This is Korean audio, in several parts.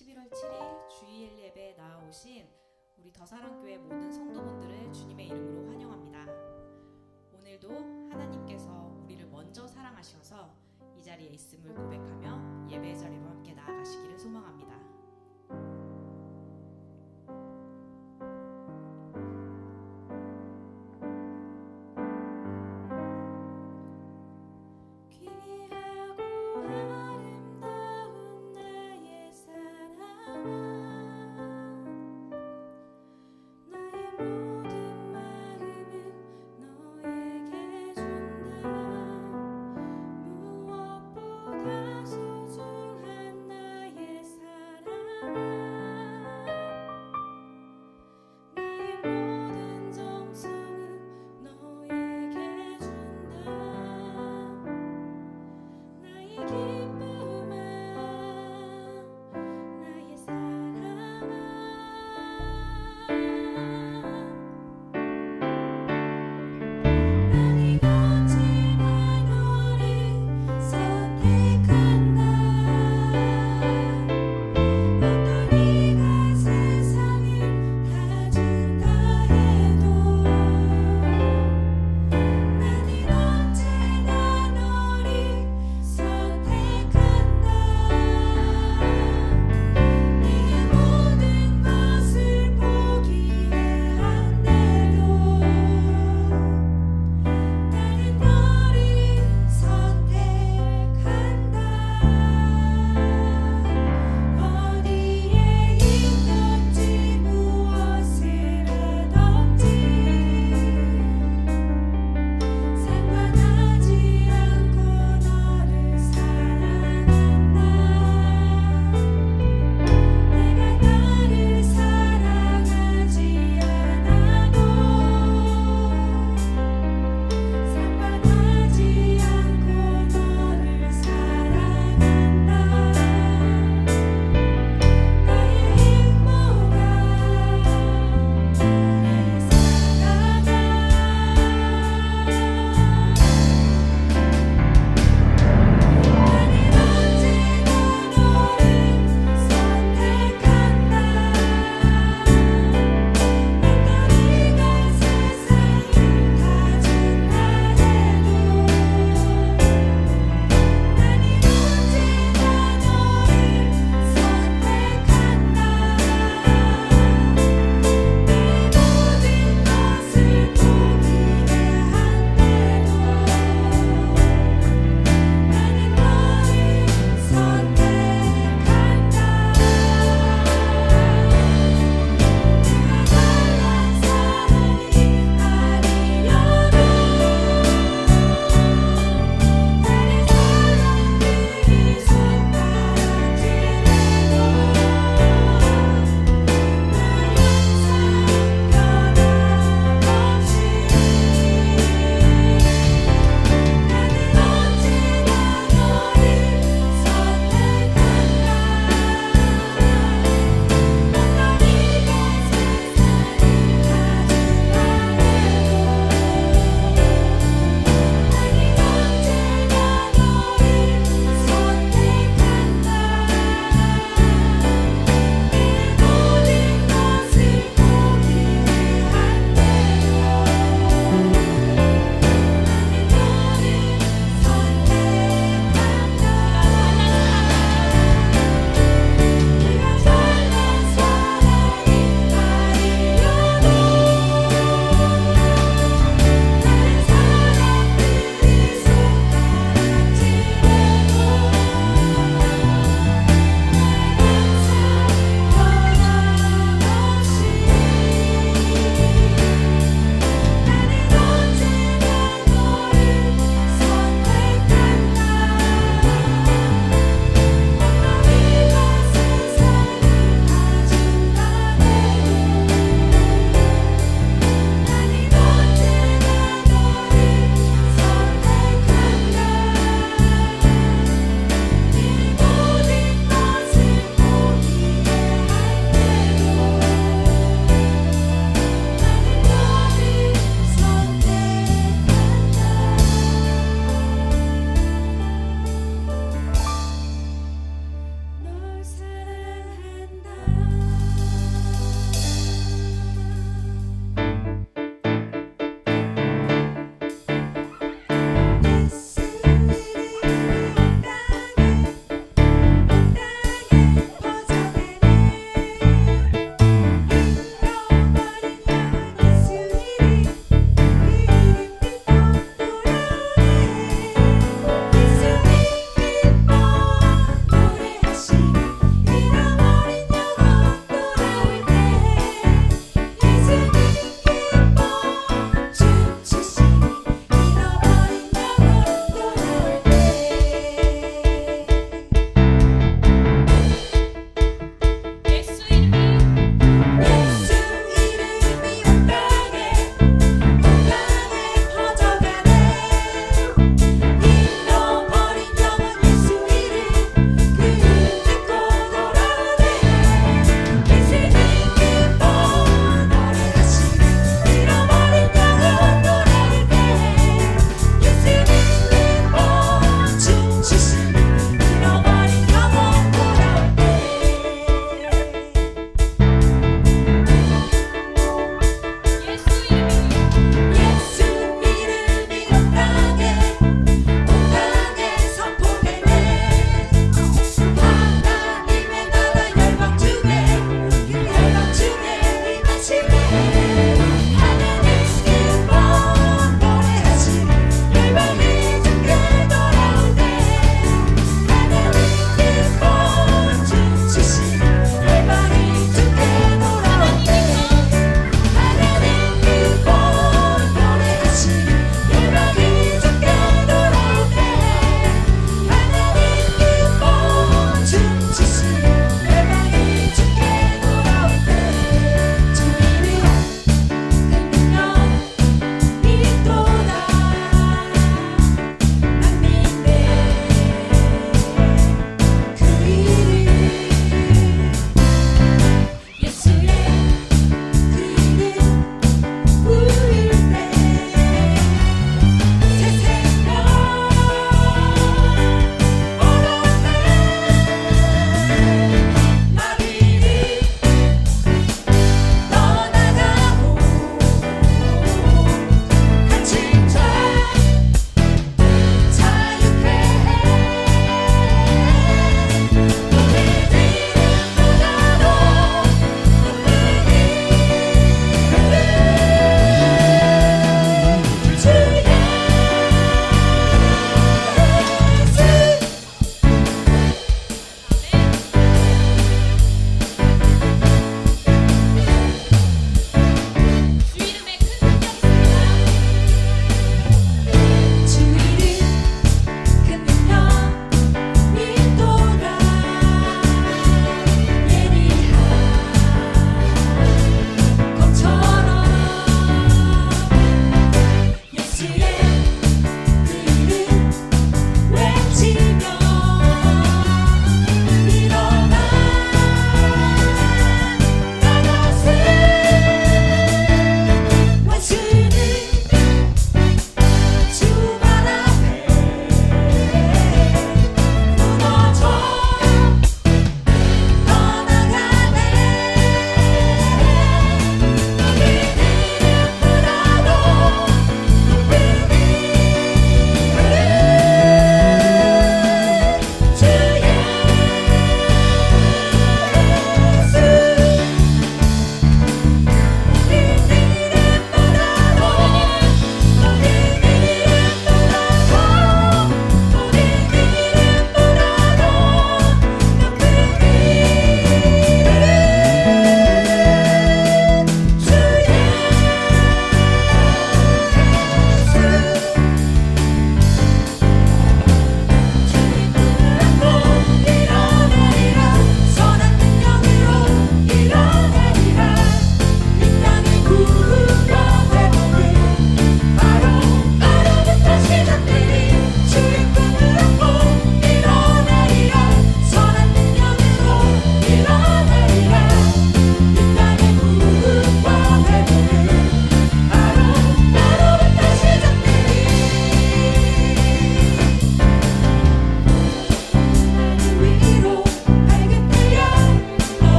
11월 7일 주일 예배에 나아오신 우리 더사랑교회 모든 성도분들을 주님의 이름으로 환영합니다. 오늘도 하나님께서 우리를 먼저 사랑하셔서 이 자리에 있음을 고백하며 예배 자리로 함께 나아가시기를 소망합니다. 소중한 나의 사랑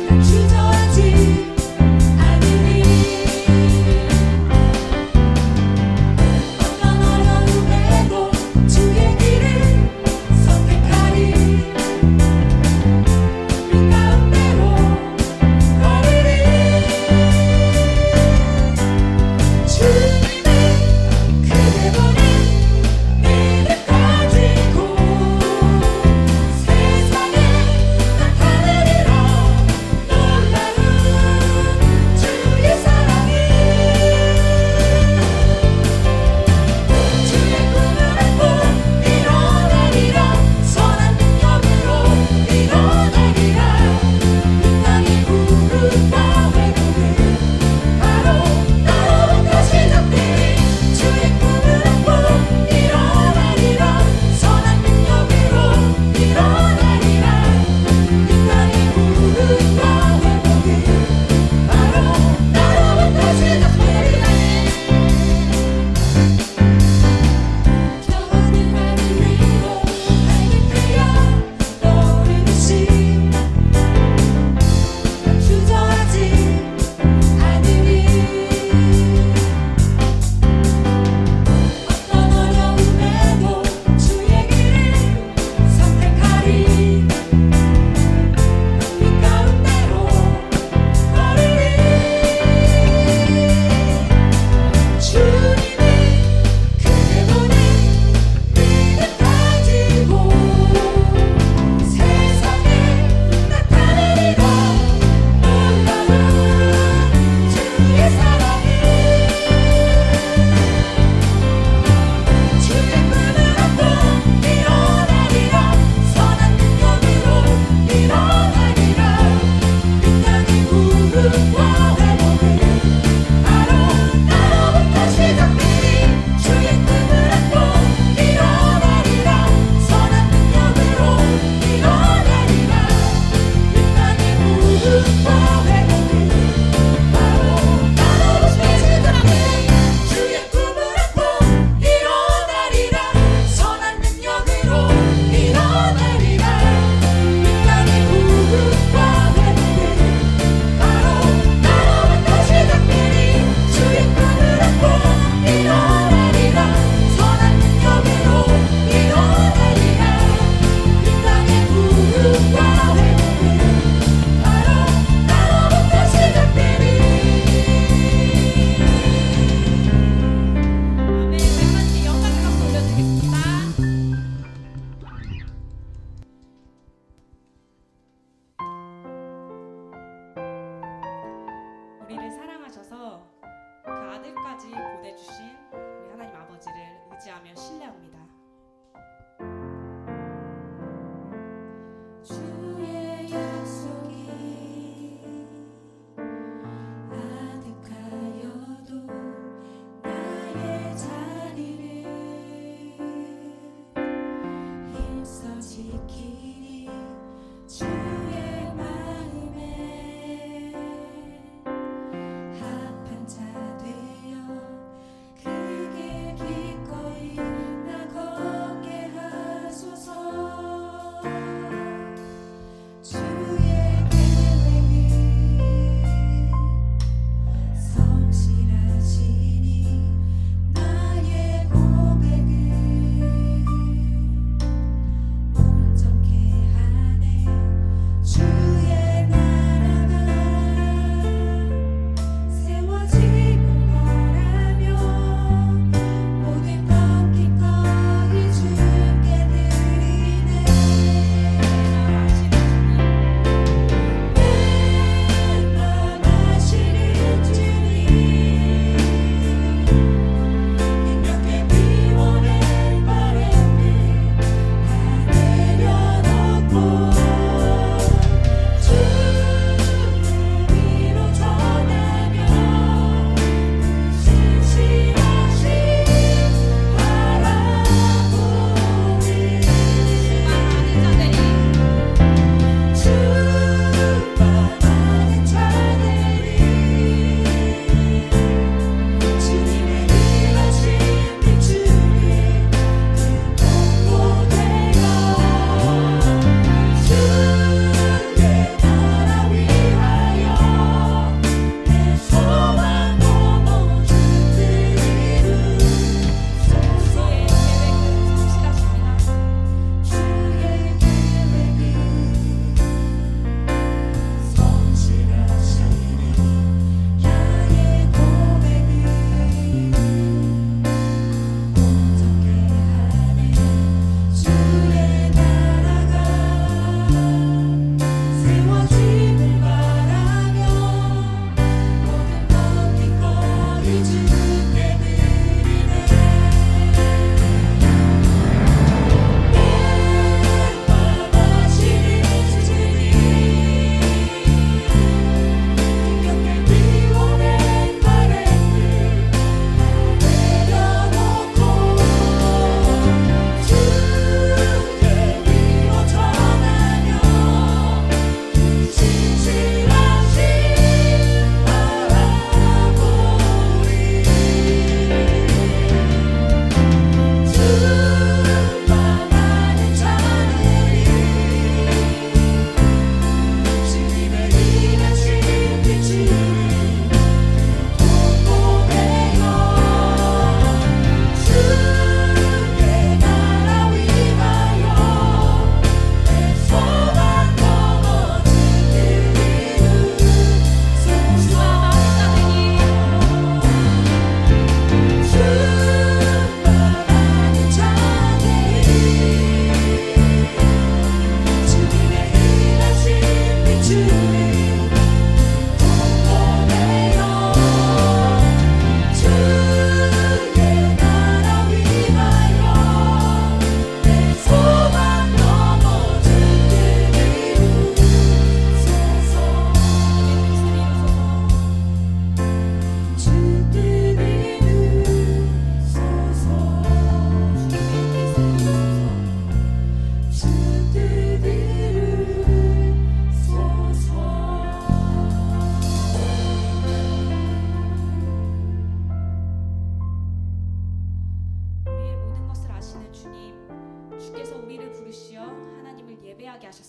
난 주저하지 않으리. 어떤 어려움에도 주의 길을 선택하리. 빛 가운데로 걸으리. 주님의 크게 보는 믿음 가지고 세상에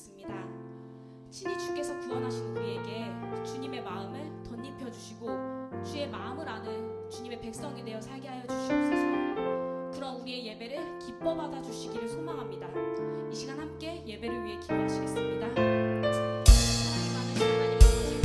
싶습니다. 친히 주께서 구원하신 우리에게 주님의 마음을 덧입혀 주시고 주의 마음을 아는 주님의 백성이 되어 살게 하여 주시옵소서. 그런 우리의 예배를 기뻐 받아 주시기를 소망합니다. 이 시간 함께 예배를 위해 기도하시겠습니다. 사랑이 많으신 하나님 아버지,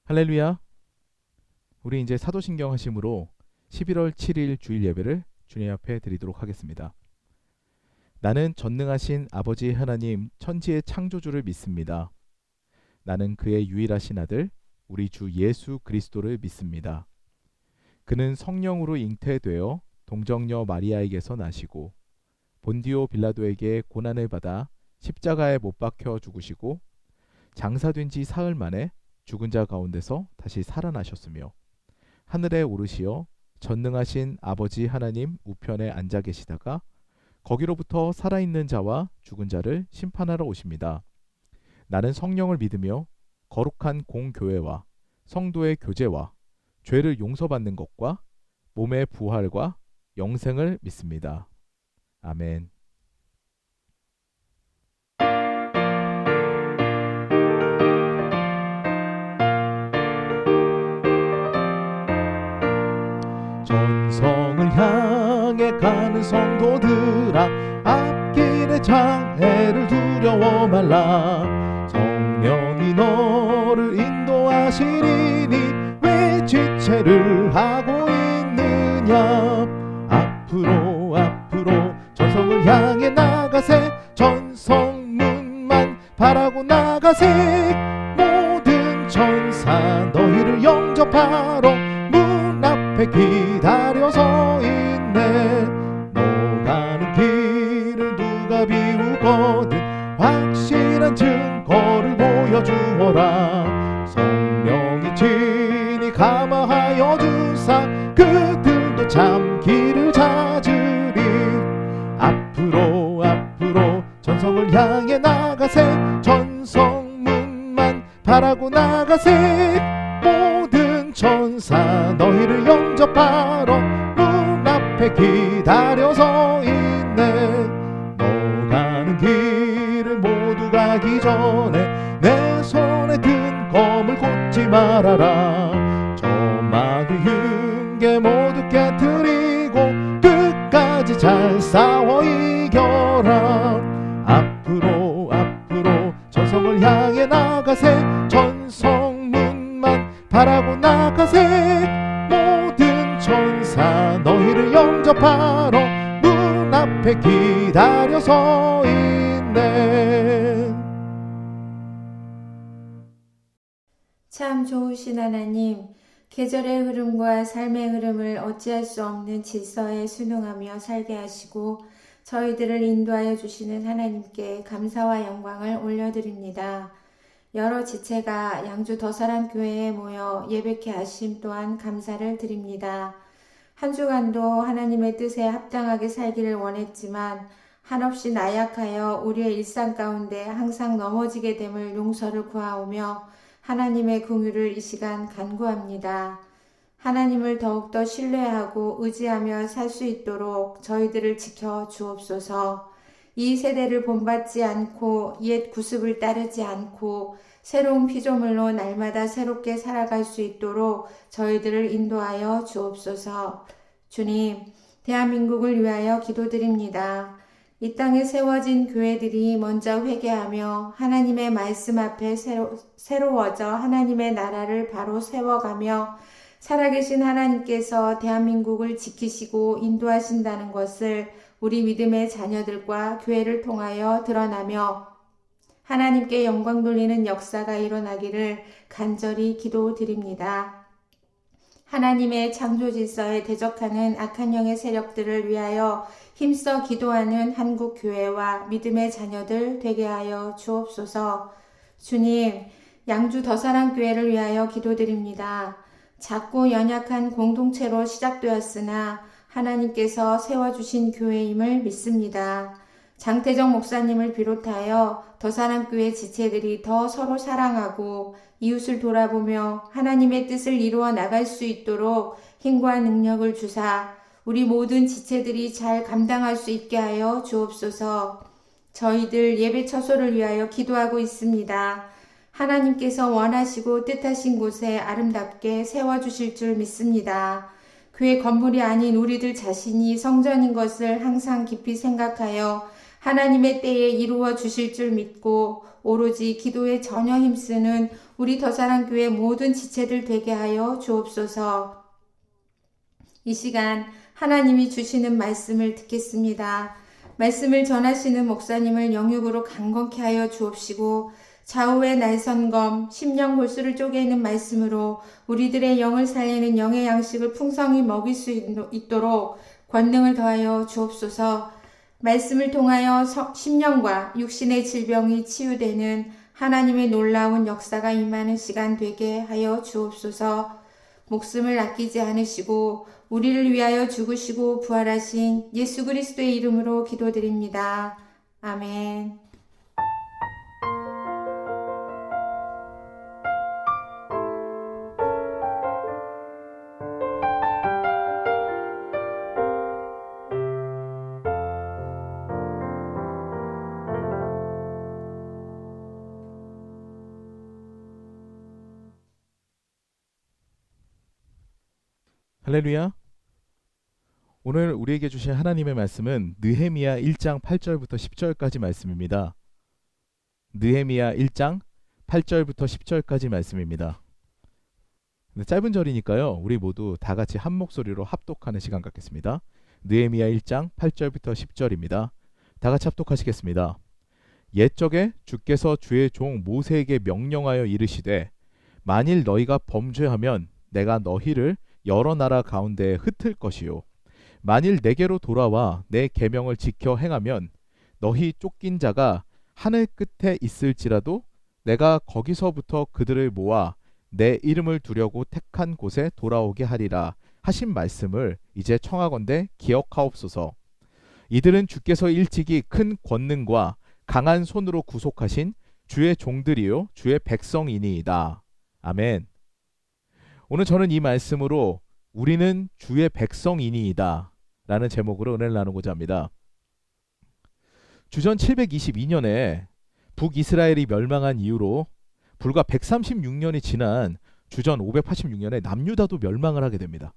할렐루야. 우리 이제 사도신경 하심으로 11월 7일 주일 예배를 주님 앞에 드리도록 하겠습니다. 나는 전능하신 아버지 하나님 천지의 창조주를 믿습니다. 나는 그의 유일하신 아들 우리 주 예수 그리스도를 믿습니다. 그는 성령으로 잉태되어 동정녀 마리아에게서 나시고 본디오 빌라도에게 고난을 받아 십자가에 못 박혀 죽으시고 장사된 지 사흘 만에 죽은 자 가운데서 다시 살아나셨으며 하늘에 오르시어 전능하신 아버지 하나님 우편에 앉아 계시다가 거기로부터 살아있는 자와 죽은 자를 심판하러 오십니다. 나는 성령을 믿으며 거룩한 공교회와 성도의 교제와 죄를 용서받는 것과 몸의 부활과 영생을 믿습니다. 아멘. 전성을 향해 가는 성도들아 앞길의 장애를 두려워 말라. 성령이 너를 인도하시리니 왜 지체를 하고 있느냐. 앞으로 앞으로 전성을 향해 나가세. 전성문만 바라고 나가세. 모든 천사 너희를 영접하러 문 앞에 기다려 서 있네. 너 가는 길을 누가 비우거든 확실한 증거를 보여주어라. 성령이 친히 감화하여 주사 그들도 참 길을 찾으리. 앞으로 앞으로 전성을 향해 나가세. 전성문만 바라고 나가세. 모든 천사 너희를 영접하러 문 앞에 기다려 서 있네. 너 가는 길을 모두 가기 전에 내 손에 든 검을 꽂지 말아라. 저 마귀 흉계 모두 깨트리고 끝까지 잘 싸워 이겨라. 앞으로 앞으로 전성을 향해 나가세. 전성문만 바라고 나가세. 모든 천사 너희를 영접하러 문 앞에 기다려 서 있네. 참 좋으신 하나님, 계절의 흐름과 삶의 흐름을 어찌할 수 없는 질서에 순응하며 살게 하시고 저희들을 인도하여 주시는 하나님께 감사와 영광을 올려드립니다. 여러 지체가 양주 더사랑교회에 모여 예배케 하심 또한 감사를 드립니다. 한 주간도 하나님의 뜻에 합당하게 살기를 원했지만 한없이 나약하여 우리의 일상 가운데 항상 넘어지게 됨을 용서를 구하오며 하나님의 긍휼을 이 시간 간구합니다. 하나님을 더욱더 신뢰하고 의지하며 살 수 있도록 저희들을 지켜 주옵소서. 이 세대를 본받지 않고 옛 구습을 따르지 않고 새로운 피조물로 날마다 새롭게 살아갈 수 있도록 저희들을 인도하여 주옵소서. 주님, 대한민국을 위하여 기도드립니다. 이 땅에 세워진 교회들이 먼저 회개하며 하나님의 말씀 앞에 새로워져 하나님의 나라를 바로 세워가며 살아계신 하나님께서 대한민국을 지키시고 인도하신다는 것을 우리 믿음의 자녀들과 교회를 통하여 드러나며 하나님께 영광 돌리는 역사가 일어나기를 간절히 기도드립니다. 하나님의 창조 질서에 대적하는 악한 영의 세력들을 위하여 힘써 기도하는 한국 교회와 믿음의 자녀들 되게 하여 주옵소서. 주님, 양주 더사랑교회를 위하여 기도드립니다. 작고 연약한 공동체로 시작되었으나 하나님께서 세워주신 교회임을 믿습니다. 장태정 목사님을 비롯하여 더사랑교회 지체들이 더 서로 사랑하고 이웃을 돌아보며 하나님의 뜻을 이루어 나갈 수 있도록 힘과 능력을 주사 우리 모든 지체들이 잘 감당할 수 있게 하여 주옵소서. 저희들 예배 처소를 위하여 기도하고 있습니다. 하나님께서 원하시고 뜻하신 곳에 아름답게 세워주실 줄 믿습니다. 교회 건물이 아닌 우리들 자신이 성전인 것을 항상 깊이 생각하여 하나님의 때에 이루어 주실 줄 믿고 오로지 기도에 전혀 힘쓰는 우리 더사랑교회 모든 지체들 되게 하여 주옵소서. 이 시간 하나님이 주시는 말씀을 듣겠습니다. 말씀을 전하시는 목사님을 영육으로 강건케 하여 주옵시고 좌우의 날선검, 심령 골수를 쪼개는 말씀으로 우리들의 영을 살리는 영의 양식을 풍성히 먹일 수 있도록 권능을 더하여 주옵소서. 말씀을 통하여 심령과 육신의 질병이 치유되는 하나님의 놀라운 역사가 임하는 시간 되게 하여 주옵소서. 목숨을 아끼지 않으시고 우리를 위하여 죽으시고 부활하신 예수 그리스도의 이름으로 기도드립니다. 아멘. 할렐루야. 오늘 우리에게 주신 하나님의 말씀은 느헤미야 1장 8절부터 10절까지 말씀입니다. 느헤미야 1장 8절부터 10절까지 말씀입니다. 짧은 절이니까요. 우리 모두 다 같이 한 목소리로 합독하는 시간 갖겠습니다. 느헤미야 1장 8절부터 10절입니다. 다 같이 합독하시겠습니다. 옛적에 주께서 주의 종 모세에게 명령하여 이르시되 만일 너희가 범죄하면 내가 너희를 여러 나라 가운데에 흩을 것이요 만일 내게로 돌아와 내 계명을 지켜 행하면 너희 쫓긴 자가 하늘 끝에 있을지라도 내가 거기서부터 그들을 모아 내 이름을 두려고 택한 곳에 돌아오게 하리라 하신 말씀을 이제 청하건대 기억하옵소서. 이들은 주께서 일찍이 큰 권능과 강한 손으로 구속하신 주의 종들이요 주의 백성이니이다. 아멘. 오늘 저는 이 말씀으로 우리는 주의 백성이니이다 라는 제목으로 은혜를 나누고자 합니다. 주전 722년에 북이스라엘이 멸망한 이후로 불과 136년이 지난 주전 586년에 남유다도 멸망을 하게 됩니다.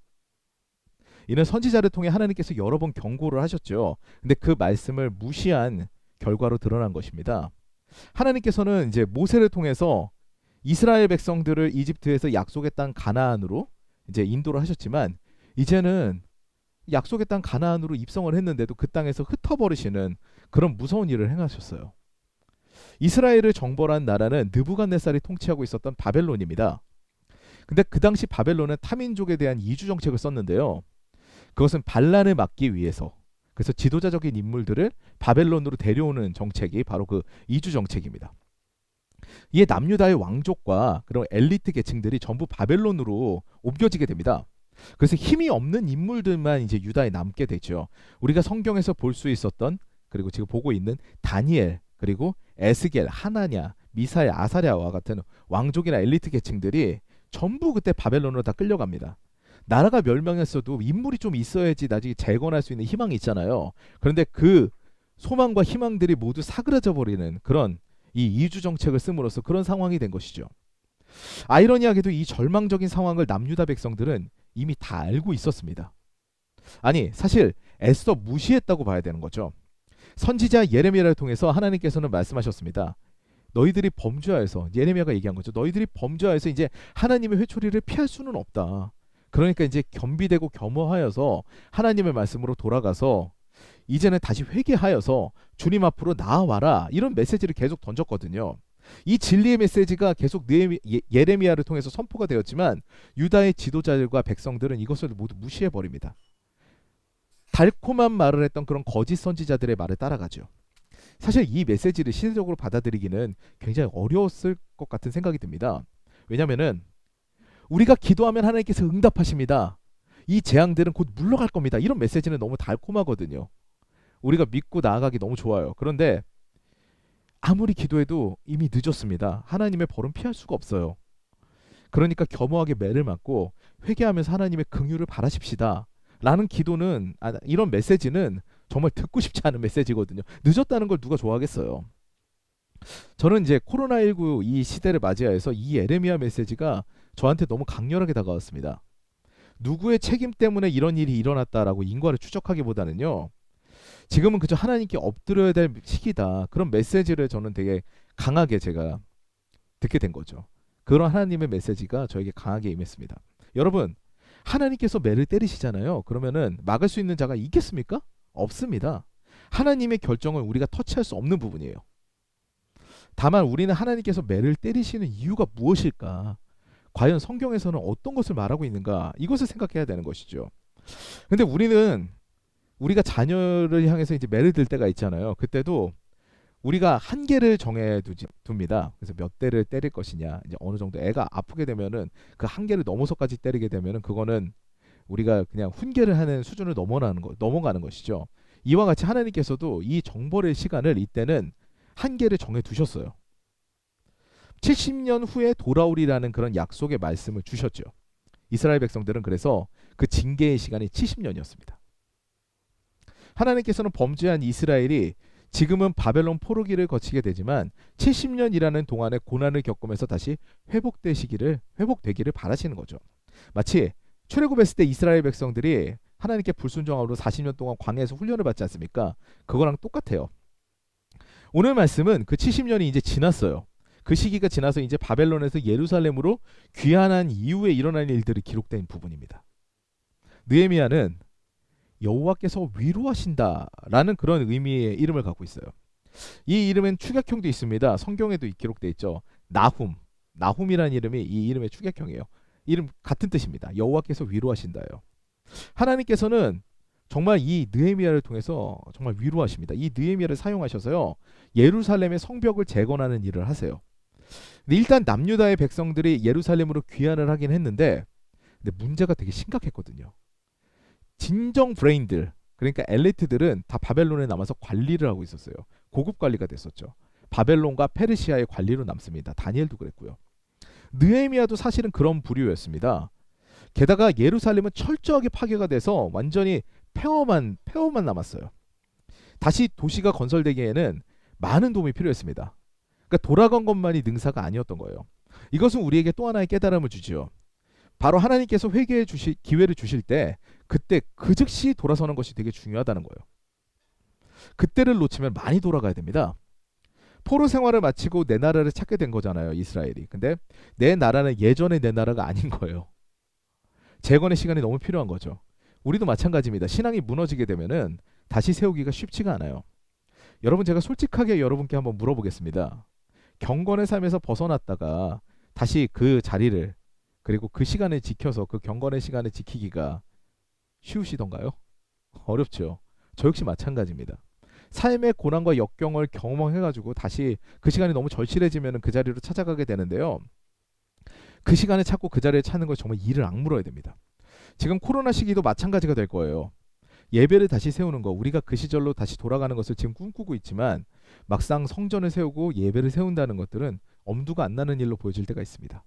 이는 선지자를 통해 하나님께서 여러 번 경고를 하셨죠. 근데 그 말씀을 무시한 결과로 드러난 것입니다. 하나님께서는 이제 모세를 통해서 이스라엘 백성들을 이집트에서 약속의 땅 가나안으로 이제 인도를 하셨지만 이제는 약속의 땅 가나안으로 입성을 했는데도 그 땅에서 흩어버리시는 그런 무서운 일을 행하셨어요. 이스라엘을 정벌한 나라는 느부갓네살이 통치하고 있었던 바벨론입니다. 근데 그 당시 바벨론은 타민족에 대한 이주 정책을 썼는데요. 그것은 반란을 막기 위해서 그래서 지도자적인 인물들을 바벨론으로 데려오는 정책이 바로 그 이주 정책입니다. 이에 남유다의 왕족과 그런 엘리트 계층들이 전부 바벨론으로 옮겨지게 됩니다. 그래서 힘이 없는 인물들만 이제 유다에 남게 되죠. 우리가 성경에서 볼 수 있었던, 그리고 지금 보고 있는 다니엘, 그리고 에스겔, 하나냐, 미사엘, 아사랴와 같은 왕족이나 엘리트 계층들이 전부 그때 바벨론으로 다 끌려갑니다. 나라가 멸망했어도 인물이 좀 있어야지 나중에 재건할 수 있는 희망이 있잖아요. 그런데 그 소망과 희망들이 모두 사그라져 버리는 그런 이 이주 정책을 씀으로써 그런 상황이 된 것이죠. 아이러니하게도 이 절망적인 상황을 남유다 백성들은 이미 다 알고 있었습니다. 아니, 사실 애써 무시했다고 봐야 되는 거죠. 선지자 예레미야를 통해서 하나님께서는 말씀하셨습니다. 너희들이 범죄하여서, 예레미야가 얘기한 거죠. 너희들이 범죄하여서 이제 하나님의 회초리를 피할 수는 없다. 그러니까 이제 겸비되고 겸허하여서 하나님의 말씀으로 돌아가서 이제는 다시 회개하여서 주님 앞으로 나아와라, 이런 메시지를 계속 던졌거든요. 이 진리의 메시지가 계속 예레미야를 통해서 선포가 되었지만 유다의 지도자들과 백성들은 이것을 모두 무시해버립니다. 달콤한 말을 했던 그런 거짓 선지자들의 말을 따라가죠. 사실 이 메시지를 시대적으로 받아들이기는 굉장히 어려웠을 것 같은 생각이 듭니다. 왜냐하면은 우리가 기도하면 하나님께서 응답하십니다. 이 재앙들은 곧 물러갈 겁니다. 이런 메시지는 너무 달콤하거든요. 우리가 믿고 나아가기 너무 좋아요. 그런데 아무리 기도해도 이미 늦었습니다. 하나님의 벌은 피할 수가 없어요. 그러니까 겸허하게 매를 맞고 회개하면서 하나님의 긍휼을 바라십시다 라는 기도는, 이런 메시지는 정말 듣고 싶지 않은 메시지거든요. 늦었다는 걸 누가 좋아하겠어요. 저는 이제 코로나19 이 시대를 맞이하여서 이 예레미야 메시지가 저한테 너무 강렬하게 다가왔습니다. 누구의 책임 때문에 이런 일이 일어났다라고 인과를 추적하기보다는요, 지금은 그저 하나님께 엎드려야 될 시기다, 그런 메시지를 저는 되게 강하게 제가 듣게 된 거죠. 그런 하나님의 메시지가 저에게 강하게 임했습니다. 여러분, 하나님께서 매를 때리시잖아요. 그러면은 막을 수 있는 자가 있겠습니까? 없습니다. 하나님의 결정은 우리가 터치할 수 없는 부분이에요. 다만 우리는 하나님께서 매를 때리시는 이유가 무엇일까? 과연 성경에서는 어떤 것을 말하고 있는가? 이것을 생각해야 되는 것이죠. 근데 우리가 자녀를 향해서 이제 매를 들 때가 있잖아요. 그때도 우리가 한계를 정해 둡니다. 그래서 몇 대를 때릴 것이냐, 이제 어느 정도 애가 아프게 되면은 그 한계를 넘어서까지 때리게 되면은 그거는 우리가 그냥 훈계를 하는 수준을 넘어가는 것이죠. 이와 같이 하나님께서도 이 정벌의 시간을 이때는 한계를 정해 두셨어요. 70년 후에 돌아오리라는 그런 약속의 말씀을 주셨죠. 이스라엘 백성들은 그래서 그 징계의 시간이 70년이었습니다. 하나님께서는 범죄한 이스라엘이 지금은 바벨론 포로기를 거치게 되지만 70년이라는 동안의 고난을 겪으면서 다시 회복되기를 바라시는 거죠. 마치 출애굽했을 때 이스라엘 백성들이 하나님께 불순종함으로 40년 동안 광야에서 훈련을 받지 않습니까? 그거랑 똑같아요. 오늘 말씀은 그 70년이 이제 지났어요. 그 시기가 지나서 이제 바벨론에서 예루살렘으로 귀환한 이후에 일어난 일들이 기록된 부분입니다. 느헤미야는 여호와께서 위로하신다라는 그런 의미의 이름을 갖고 있어요. 이 이름엔 축약형도 있습니다. 성경에도 기록되어 있죠. 나훔이라는 이름이 이 이름의 축약형이에요. 이름 같은 뜻입니다. 여호와께서 위로하신다요. 하나님께서는 정말 이 느헤미야를 통해서 정말 위로하십니다. 이 느헤미야를 사용하셔서요, 예루살렘의 성벽을 재건하는 일을 하세요. 근데 일단 남유다의 백성들이 예루살렘으로 귀환을 하긴 했는데, 근데 문제가 되게 심각했거든요. 진정 브레인들, 그러니까 엘리트들은 다 바벨론에 남아서 관리를 하고 있었어요. 고급 관리가 됐었죠. 바벨론과 페르시아의 관리로 남습니다. 다니엘도 그랬고요. 느헤미야도 사실은 그런 부류였습니다. 게다가 예루살렘은 철저하게 파괴가 돼서 완전히 폐허만 남았어요. 다시 도시가 건설되기에는 많은 도움이 필요했습니다. 그러니까 돌아간 것만이 능사가 아니었던 거예요. 이것은 우리에게 또 하나의 깨달음을 주지요. 바로 하나님께서 회개해 주실 기회를 주실 때 그때 그 즉시 돌아서는 것이 되게 중요하다는 거예요. 그때를 놓치면 많이 돌아가야 됩니다. 포로 생활을 마치고 내 나라를 찾게 된 거잖아요, 이스라엘이. 근데 내 나라는 예전의 내 나라가 아닌 거예요. 재건의 시간이 너무 필요한 거죠. 우리도 마찬가지입니다. 신앙이 무너지게 되면은 다시 세우기가 쉽지가 않아요. 여러분, 제가 솔직하게 여러분께 한번 물어보겠습니다. 경건의 삶에서 벗어났다가 다시 그 자리를, 그리고 그 시간을 지켜서 그 경건의 시간을 지키기가 쉬우시던가요? 어렵죠. 저 역시 마찬가지입니다. 삶의 고난과 역경을 경험해가지고 다시 그 시간이 너무 절실해지면 그 자리로 찾아가게 되는데요. 그 시간을 찾고 그 자리를 찾는 건 정말 이를 악물어야 됩니다. 지금 코로나 시기도 마찬가지가 될 거예요. 예배를 다시 세우는 거, 우리가 그 시절로 다시 돌아가는 것을 지금 꿈꾸고 있지만 막상 성전을 세우고 예배를 세운다는 것들은 엄두가 안 나는 일로 보여질 때가 있습니다.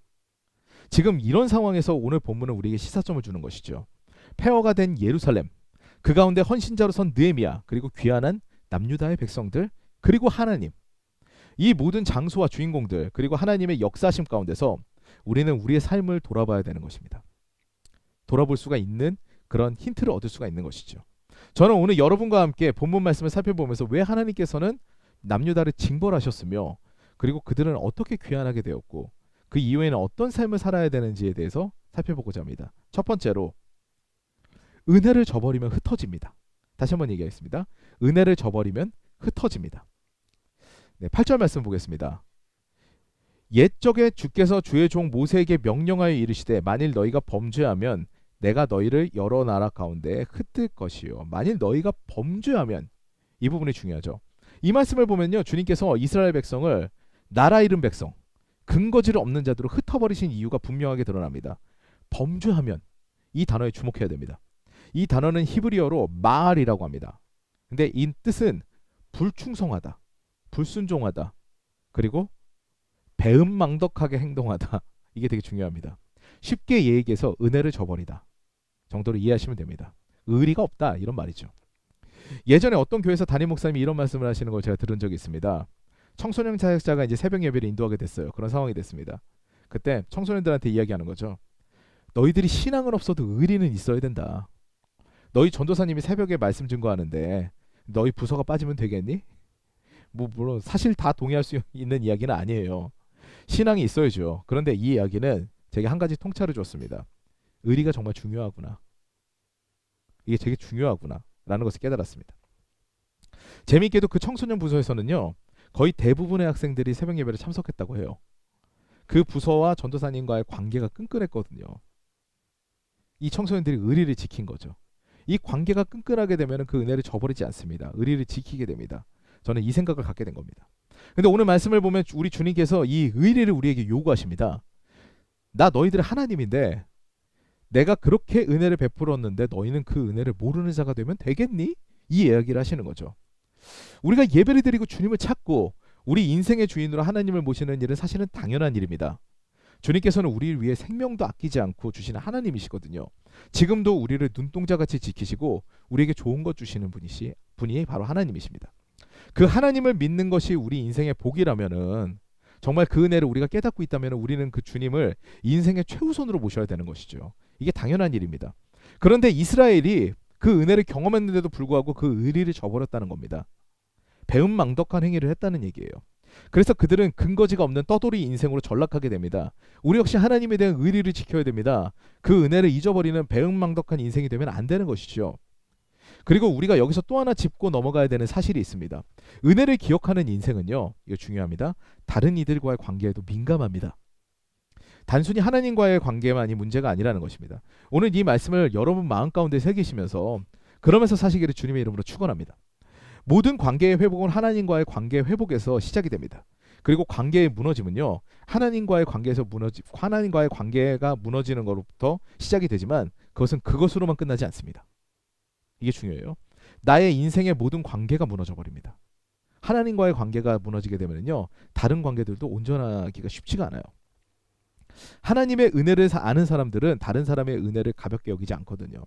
지금 이런 상황에서 오늘 본문은 우리에게 시사점을 주는 것이죠. 폐허가 된 예루살렘, 그 가운데 헌신자로 선 느헤미야, 그리고 귀환한 남유다의 백성들, 그리고 하나님, 이 모든 장소와 주인공들, 그리고 하나님의 역사심 가운데서 우리는 우리의 삶을 돌아봐야 되는 것입니다. 돌아볼 수가 있는 그런 힌트를 얻을 수가 있는 것이죠. 저는 오늘 여러분과 함께 본문 말씀을 살펴보면서 왜 하나님께서는 남유다를 징벌하셨으며 그리고 그들은 어떻게 귀환하게 되었고 그 이후에는 어떤 삶을 살아야 되는지에 대해서 살펴보고자 합니다. 첫 번째로, 은혜를 저버리면 흩어집니다. 다시 한번 얘기하겠습니다. 은혜를 저버리면 흩어집니다. 네, 8절 말씀 보겠습니다. 옛적에 주께서 주의 종 모세에게 명령하여 이르시되 만일 너희가 범죄하면 내가 너희를 여러 나라 가운데 흩을 것이요. 만일 너희가 범죄하면, 이 부분이 중요하죠. 이 말씀을 보면요, 주님께서 이스라엘 백성을 나라 잃은 백성, 근거지를 없는 자들로 흩어버리신 이유가 분명하게 드러납니다. 범죄하면, 이 단어에 주목해야 됩니다. 이 단어는 히브리어로 마알이라고 합니다. 근데 이 뜻은 불충성하다, 불순종하다, 그리고 배은망덕하게 행동하다. 이게 되게 중요합니다. 쉽게 얘기해서 은혜를 저버리다 정도로 이해하시면 됩니다. 의리가 없다, 이런 말이죠. 예전에 어떤 교회에서 담임 목사님이 이런 말씀을 하시는 걸 제가 들은 적이 있습니다. 청소년 사역자가 이제 새벽 예배를 인도하게 됐어요. 그런 상황이 됐습니다. 그때 청소년들한테 이야기하는 거죠. 너희들이 신앙은 없어도 의리는 있어야 된다. 너희 전도사님이 새벽에 말씀 증거하는데 너희 부서가 빠지면 되겠니? 뭐 물론 사실 다 동의할 수 있는 이야기는 아니에요. 신앙이 있어야죠. 그런데 이 이야기는 제게 한 가지 통찰을 줬습니다. 의리가 정말 중요하구나. 이게 되게 중요하구나 라는 것을 깨달았습니다. 재미있게도 그 청소년 부서에서는요, 거의 대부분의 학생들이 새벽 예배를 참석했다고 해요. 그 부서와 전도사님과의 관계가 끈끈했거든요. 이 청소년들이 의리를 지킨 거죠. 이 관계가 끈끈하게 되면 그 은혜를 저버리지 않습니다. 의리를 지키게 됩니다. 저는 이 생각을 갖게 된 겁니다. 근데 오늘 말씀을 보면 우리 주님께서 이 의리를 우리에게 요구하십니다. 나 너희들의 하나님인데 내가 그렇게 은혜를 베풀었는데 너희는 그 은혜를 모르는 자가 되면 되겠니? 이 이야기를 하시는 거죠. 우리가 예배를 드리고 주님을 찾고 우리 인생의 주인으로 하나님을 모시는 일은 사실은 당연한 일입니다. 주님께서는 우리를 위해 생명도 아끼지 않고 주시는 하나님이시거든요. 지금도 우리를 눈동자같이 지키시고 우리에게 좋은 것 주시는 분이 바로 하나님이십니다. 그 하나님을 믿는 것이 우리 인생의 복이라면은, 정말 그 은혜를 우리가 깨닫고 있다면 우리는 그 주님을 인생의 최우선으로 모셔야 되는 것이죠. 이게 당연한 일입니다. 그런데 이스라엘이 그 은혜를 경험했는데도 불구하고 그 의리를 저버렸다는 겁니다. 배은망덕한 행위를 했다는 얘기예요. 그래서 그들은 근거지가 없는 떠돌이 인생으로 전락하게 됩니다. 우리 역시 하나님에 대한 의리를 지켜야 됩니다. 그 은혜를 잊어버리는 배은망덕한 인생이 되면 안 되는 것이죠. 그리고 우리가 여기서 또 하나 짚고 넘어가야 되는 사실이 있습니다. 은혜를 기억하는 인생은요, 이거 중요합니다. 다른 이들과의 관계에도 민감합니다. 단순히 하나님과의 관계만이 문제가 아니라는 것입니다. 오늘 이 말씀을 여러분 마음 가운데 새기시면서 그러면서 사시기를 주님의 이름으로 축원합니다. 모든 관계의 회복은 하나님과의 관계 회복에서 시작이 됩니다. 그리고 관계의 무너짐은요, 하나님과의 관계가 무너지는 것부터 시작이 되지만 그것은 그것으로만 끝나지 않습니다. 이게 중요해요. 나의 인생의 모든 관계가 무너져 버립니다. 하나님과의 관계가 무너지게 되면요, 다른 관계들도 온전하기가 쉽지가 않아요. 하나님의 은혜를 아는 사람들은 다른 사람의 은혜를 가볍게 여기지 않거든요.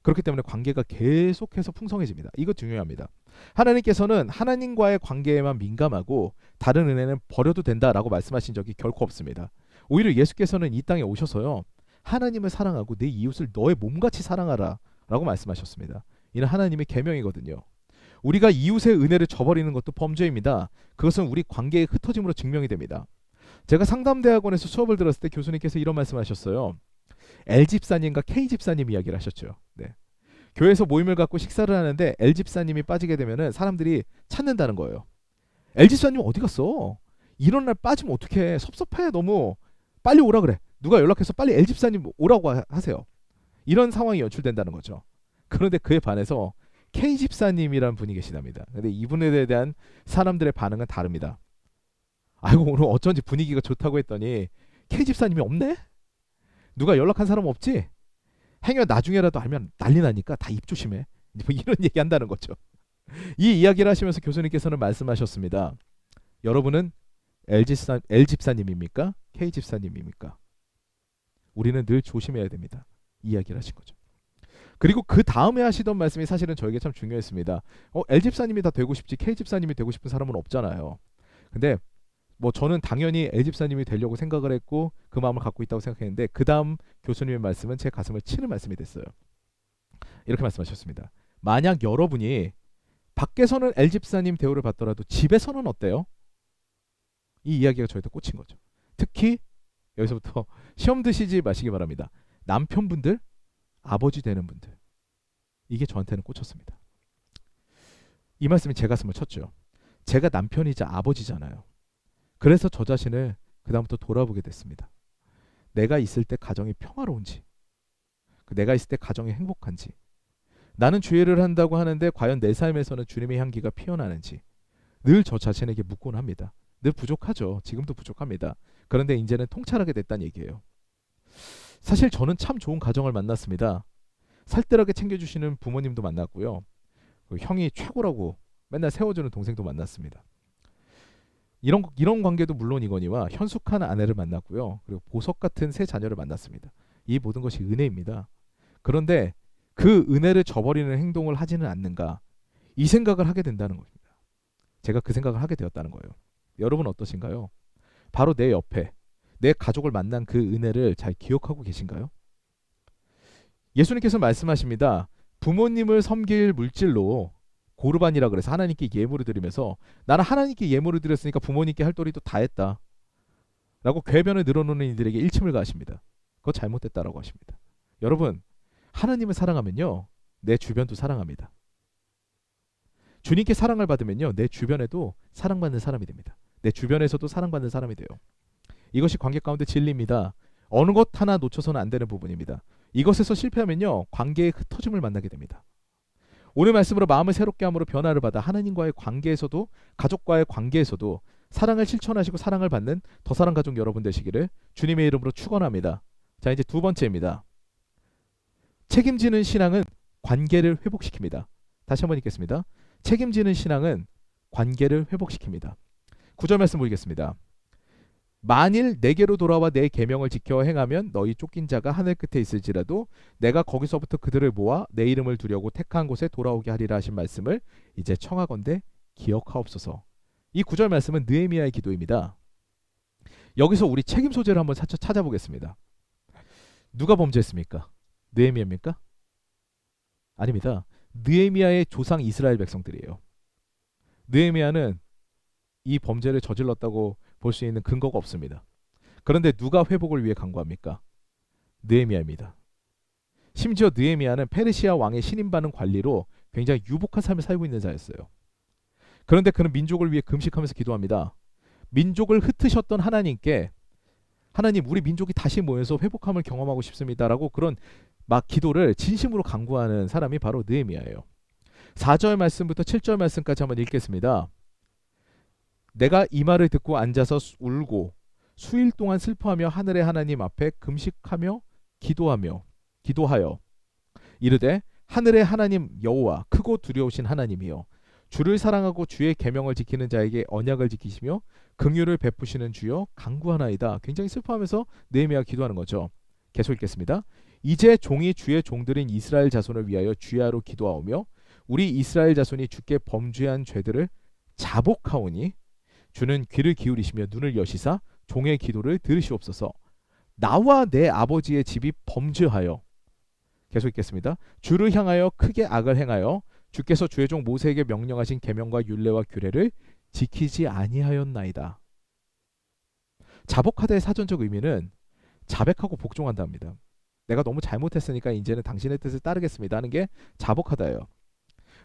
그렇기 때문에 관계가 계속해서 풍성해집니다. 이거 중요합니다. 하나님께서는 하나님과의 관계에만 민감하고 다른 은혜는 버려도 된다라고 말씀하신 적이 결코 없습니다. 오히려 예수께서는 이 땅에 오셔서요, 하나님을 사랑하고 내 이웃을 너의 몸같이 사랑하라 라고 말씀하셨습니다. 이는 하나님의 계명이거든요. 우리가 이웃의 은혜를 저버리는 것도 범죄입니다. 그것은 우리 관계의 흩어짐으로 증명이 됩니다. 제가 상담대학원에서 수업을 들었을 때 교수님께서 이런 말씀하셨어요. L집사님과 K집사님 이야기를 하셨죠. 네. 교회에서 모임을 갖고 식사를 하는데 L집사님이 빠지게 되면 사람들이 찾는다는 거예요. L집사님 어디 갔어? 이런 날 빠지면 어떡해. 섭섭해. 너무 빨리 오라 그래. 누가 연락해서 빨리 L집사님 오라고 하세요. 이런 상황이 연출된다는 거죠. 그런데 그에 반해서 K집사님이란 분이 계시답니다. 근데 이분에 대한 사람들의 반응은 다릅니다. 아이고, 오늘 어쩐지 분위기가 좋다고 했더니 K집사님이 없네? 누가 연락한 사람 없지? 행여 나중에라도 알면 난리 나니까 다 입 조심해. 뭐 이런 얘기 한다는 거죠. 이 이야기를 하시면서 교수님께서는 말씀하셨습니다. 여러분은 L 집사님입니까? K 집사님입니까? 우리는 늘 조심해야 됩니다. 이 이야기를 하신 거죠. 그리고 그 다음에 하시던 말씀이 사실은 저에게 참 중요했습니다. L 집사님이 다 되고 싶지 K 집사님이 되고 싶은 사람은 없잖아요. 근데 뭐 저는 당연히 L 집사님이 되려고 생각을 했고 그 마음을 갖고 있다고 생각했는데 그 다음 교수님의 말씀은 제 가슴을 치는 말씀이 됐어요. 이렇게 말씀하셨습니다. 만약 여러분이 밖에서는 L 집사님 대우를 받더라도 집에서는 어때요? 이 이야기가 저한테 꽂힌 거죠. 특히 여기서부터 시험 드시지 마시기 바랍니다. 남편분들, 아버지 되는 분들, 이게 저한테는 꽂혔습니다. 이 말씀이 제 가슴을 쳤죠. 제가 남편이자 아버지잖아요. 그래서 저 자신을 그 다음부터 돌아보게 됐습니다. 내가 있을 때 가정이 평화로운지, 내가 있을 때 가정이 행복한지, 나는 주일을 한다고 하는데 과연 내 삶에서는 주님의 향기가 피어나는지 늘 저 자신에게 묻곤 합니다. 늘 부족하죠. 지금도 부족합니다. 그런데 이제는 통찰하게 됐다는 얘기예요. 사실 저는 참 좋은 가정을 만났습니다. 살뜰하게 챙겨주시는 부모님도 만났고요. 형이 최고라고 맨날 세워주는 동생도 만났습니다. 이런 관계도 물론이거니와 현숙한 아내를 만났고요. 그리고 보석 같은 세 자녀를 만났습니다. 이 모든 것이 은혜입니다. 그런데 그 은혜를 저버리는 행동을 하지는 않는가, 이 생각을 하게 된다는 겁니다. 제가 그 생각을 하게 되었다는 거예요. 여러분 어떠신가요? 바로 내 옆에 내 가족을 만난 그 은혜를 잘 기억하고 계신가요? 예수님께서 말씀하십니다. 부모님을 섬길 물질로 고르반이라 그래서 하나님께 예물을 드리면서 나는 하나님께 예물을 드렸으니까 부모님께 할 도리도 다 했다 라고 궤변을 늘어놓는 이들에게 일침을 가하십니다. 그거 잘못됐다라고 하십니다. 여러분, 하나님을 사랑하면요, 내 주변도 사랑합니다. 주님께 사랑을 받으면요, 내 주변에도 사랑받는 사람이 됩니다. 내 주변에서도 사랑받는 사람이 돼요. 이것이 관계 가운데 진리입니다. 어느 것 하나 놓쳐서는 안 되는 부분입니다. 이것에서 실패하면요, 관계의 흩어짐을 만나게 됩니다. 오늘 말씀으로 마음을 새롭게 함으로 변화를 받아 하나님과의 관계에서도, 가족과의 관계에서도 사랑을 실천하시고 사랑을 받는 더 사랑 가족 여러분 되시기를 주님의 이름으로 축원합니다. 자, 이제 두 번째입니다. 책임지는 신앙은 관계를 회복시킵니다. 다시 한번 읽겠습니다. 책임지는 신앙은 관계를 회복시킵니다. 9절 말씀 보이겠습니다. 만일 내게로 돌아와 내 계명을 지켜 행하면 너희 쫓긴 자가 하늘 끝에 있을지라도 내가 거기서부터 그들을 모아 내 이름을 두려고 택한 곳에 돌아오게 하리라 하신 말씀을 이제 청하건대 기억하옵소서. 이 9절 말씀은 느헤미야의 기도입니다. 여기서 우리 책임 소재를 한번 찾아보겠습니다. 누가 범죄했습니까? 느헤미야입니까? 아닙니다. 느헤미야의 조상 이스라엘 백성들이에요. 느헤미야는 이 범죄를 저질렀다고 볼 수 있는 근거가 없습니다. 그런데 누가 회복을 위해 간구합니까? 느헤미야입니다. 심지어 느헤미야는 페르시아 왕의 신임받는 관리로 굉장히 유복한 삶을 살고 있는 자였어요. 그런데 그는 민족을 위해 금식하면서 기도합니다. 민족을 흩으셨던 하나님께 하나님, 우리 민족이 다시 모여서 회복함을 경험하고 싶습니다라고 그런 막 기도를 진심으로 간구하는 사람이 바로 느헤미야예요. 4절 말씀부터 7절 말씀까지 한번 읽겠습니다. 내가 이 말을 듣고 앉아서 울고 수일 동안 슬퍼하며 하늘의 하나님 앞에 금식하며 기도하여 이르되 하늘의 하나님 여호와 크고 두려우신 하나님이여 주를 사랑하고 주의 계명을 지키는 자에게 언약을 지키시며 긍휼을 베푸시는 주여 간구하나이다. 굉장히 슬퍼하면서 느헤미야가 기도하는 거죠. 계속 읽겠습니다. 이제 종이 주의 종들인 이스라엘 자손을 위하여 주야로 기도하오며 우리 이스라엘 자손이 주께 범죄한 죄들을 자복하오니 주는 귀를 기울이시며 눈을 여시사 종의 기도를 들으시옵소서. 나와 내 아버지의 집이 범죄하여, 계속 읽겠습니다. 주를 향하여 크게 악을 행하여 주께서 주의 종 모세에게 명령하신 계명과 율례와 규례를 지키지 아니하였나이다. 자복하다의 사전적 의미는 자백하고 복종한답니다. 내가 너무 잘못했으니까 이제는 당신의 뜻을 따르겠습니다 하는 게 자복하다예요.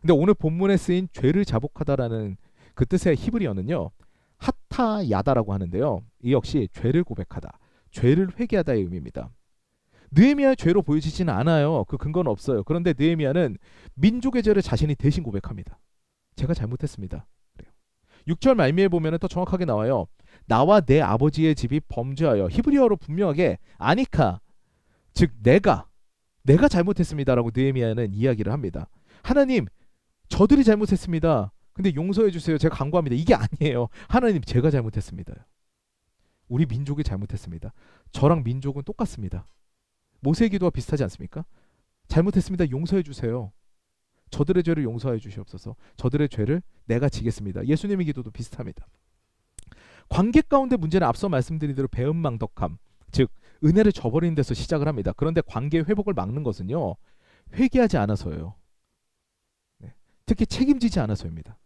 근데 오늘 본문에 쓰인 죄를 자복하다라는 그 뜻의 히브리어는요, 하타야다라고 하는데요. 이 역시 죄를 고백하다, 죄를 회개하다의 의미입니다. 느헤미야의 죄로 보여지지는 않아요. 그 근거는 없어요. 그런데 느헤미야는 민족의 죄를 자신이 대신 고백합니다. 제가 잘못했습니다. 그래요. 6절 말미에 보면 더 정확하게 나와요. 나와 내 아버지의 집이 범죄하여, 히브리어로 분명하게 아니카, 즉 내가, 내가 잘못했습니다라고 느헤미야는 이야기를 합니다. 하나님, 저들이 잘못했습니다. 근데 용서해 주세요. 제가 간구합니다. 이게 아니에요. 하나님, 제가 잘못했습니다. 우리 민족이 잘못했습니다. 저랑 민족은 똑같습니다. 모세의 기도와 비슷하지 않습니까? 잘못했습니다. 용서해 주세요. 저들의 죄를 용서해 주시옵소서. 저들의 죄를 내가 지겠습니다. 예수님의 기도도 비슷합니다. 관계 가운데 문제는 앞서 말씀드린 대로 배은망덕함, 즉 은혜를 저버리는 데서 시작을 합니다. 그런데 관계 회복을 막는 것은요, 회개하지 않아서예요. 네. 특히 책임지지 않아서입니다.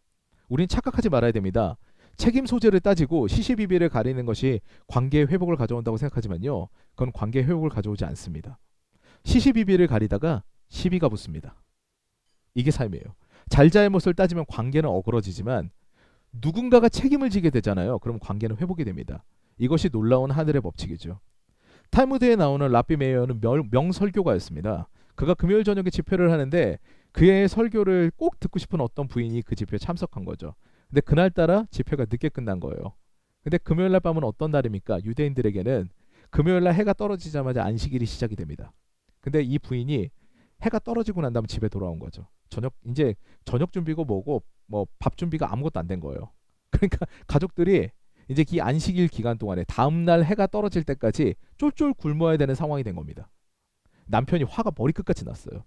우린 착각하지 말아야 됩니다. 책임 소재를 따지고 시시비비를 가리는 것이 관계 회복을 가져온다고 생각하지만요, 그건 관계 회복을 가져오지 않습니다. 시시비비를 가리다가 시비가 붙습니다. 이게 삶이에요. 잘잘못을 따지면 관계는 어그러지지만 누군가가 책임을 지게 되잖아요. 그럼 관계는 회복이 됩니다. 이것이 놀라운 하늘의 법칙이죠. 탈무드에 나오는 랍비 메이어는 명설교가였습니다. 그가 금요일 저녁에 집회를 하는데 그의 설교를 꼭 듣고 싶은 어떤 부인이 그 집회에 참석한 거죠. 근데 그날따라 집회가 늦게 끝난 거예요. 근데 금요일날 밤은 어떤 날입니까? 유대인들에게는 금요일날 해가 떨어지자마자 안식일이 시작이 됩니다. 근데 이 부인이 해가 떨어지고 난 다음 집에 돌아온 거죠. 이제 저녁 준비고 뭐고 뭐 밥 준비가 아무것도 안 된 거예요. 그러니까 가족들이 이제 이 안식일 기간 동안에 다음날 해가 떨어질 때까지 쫄쫄 굶어야 되는 상황이 된 겁니다. 남편이 화가 머리끝까지 났어요.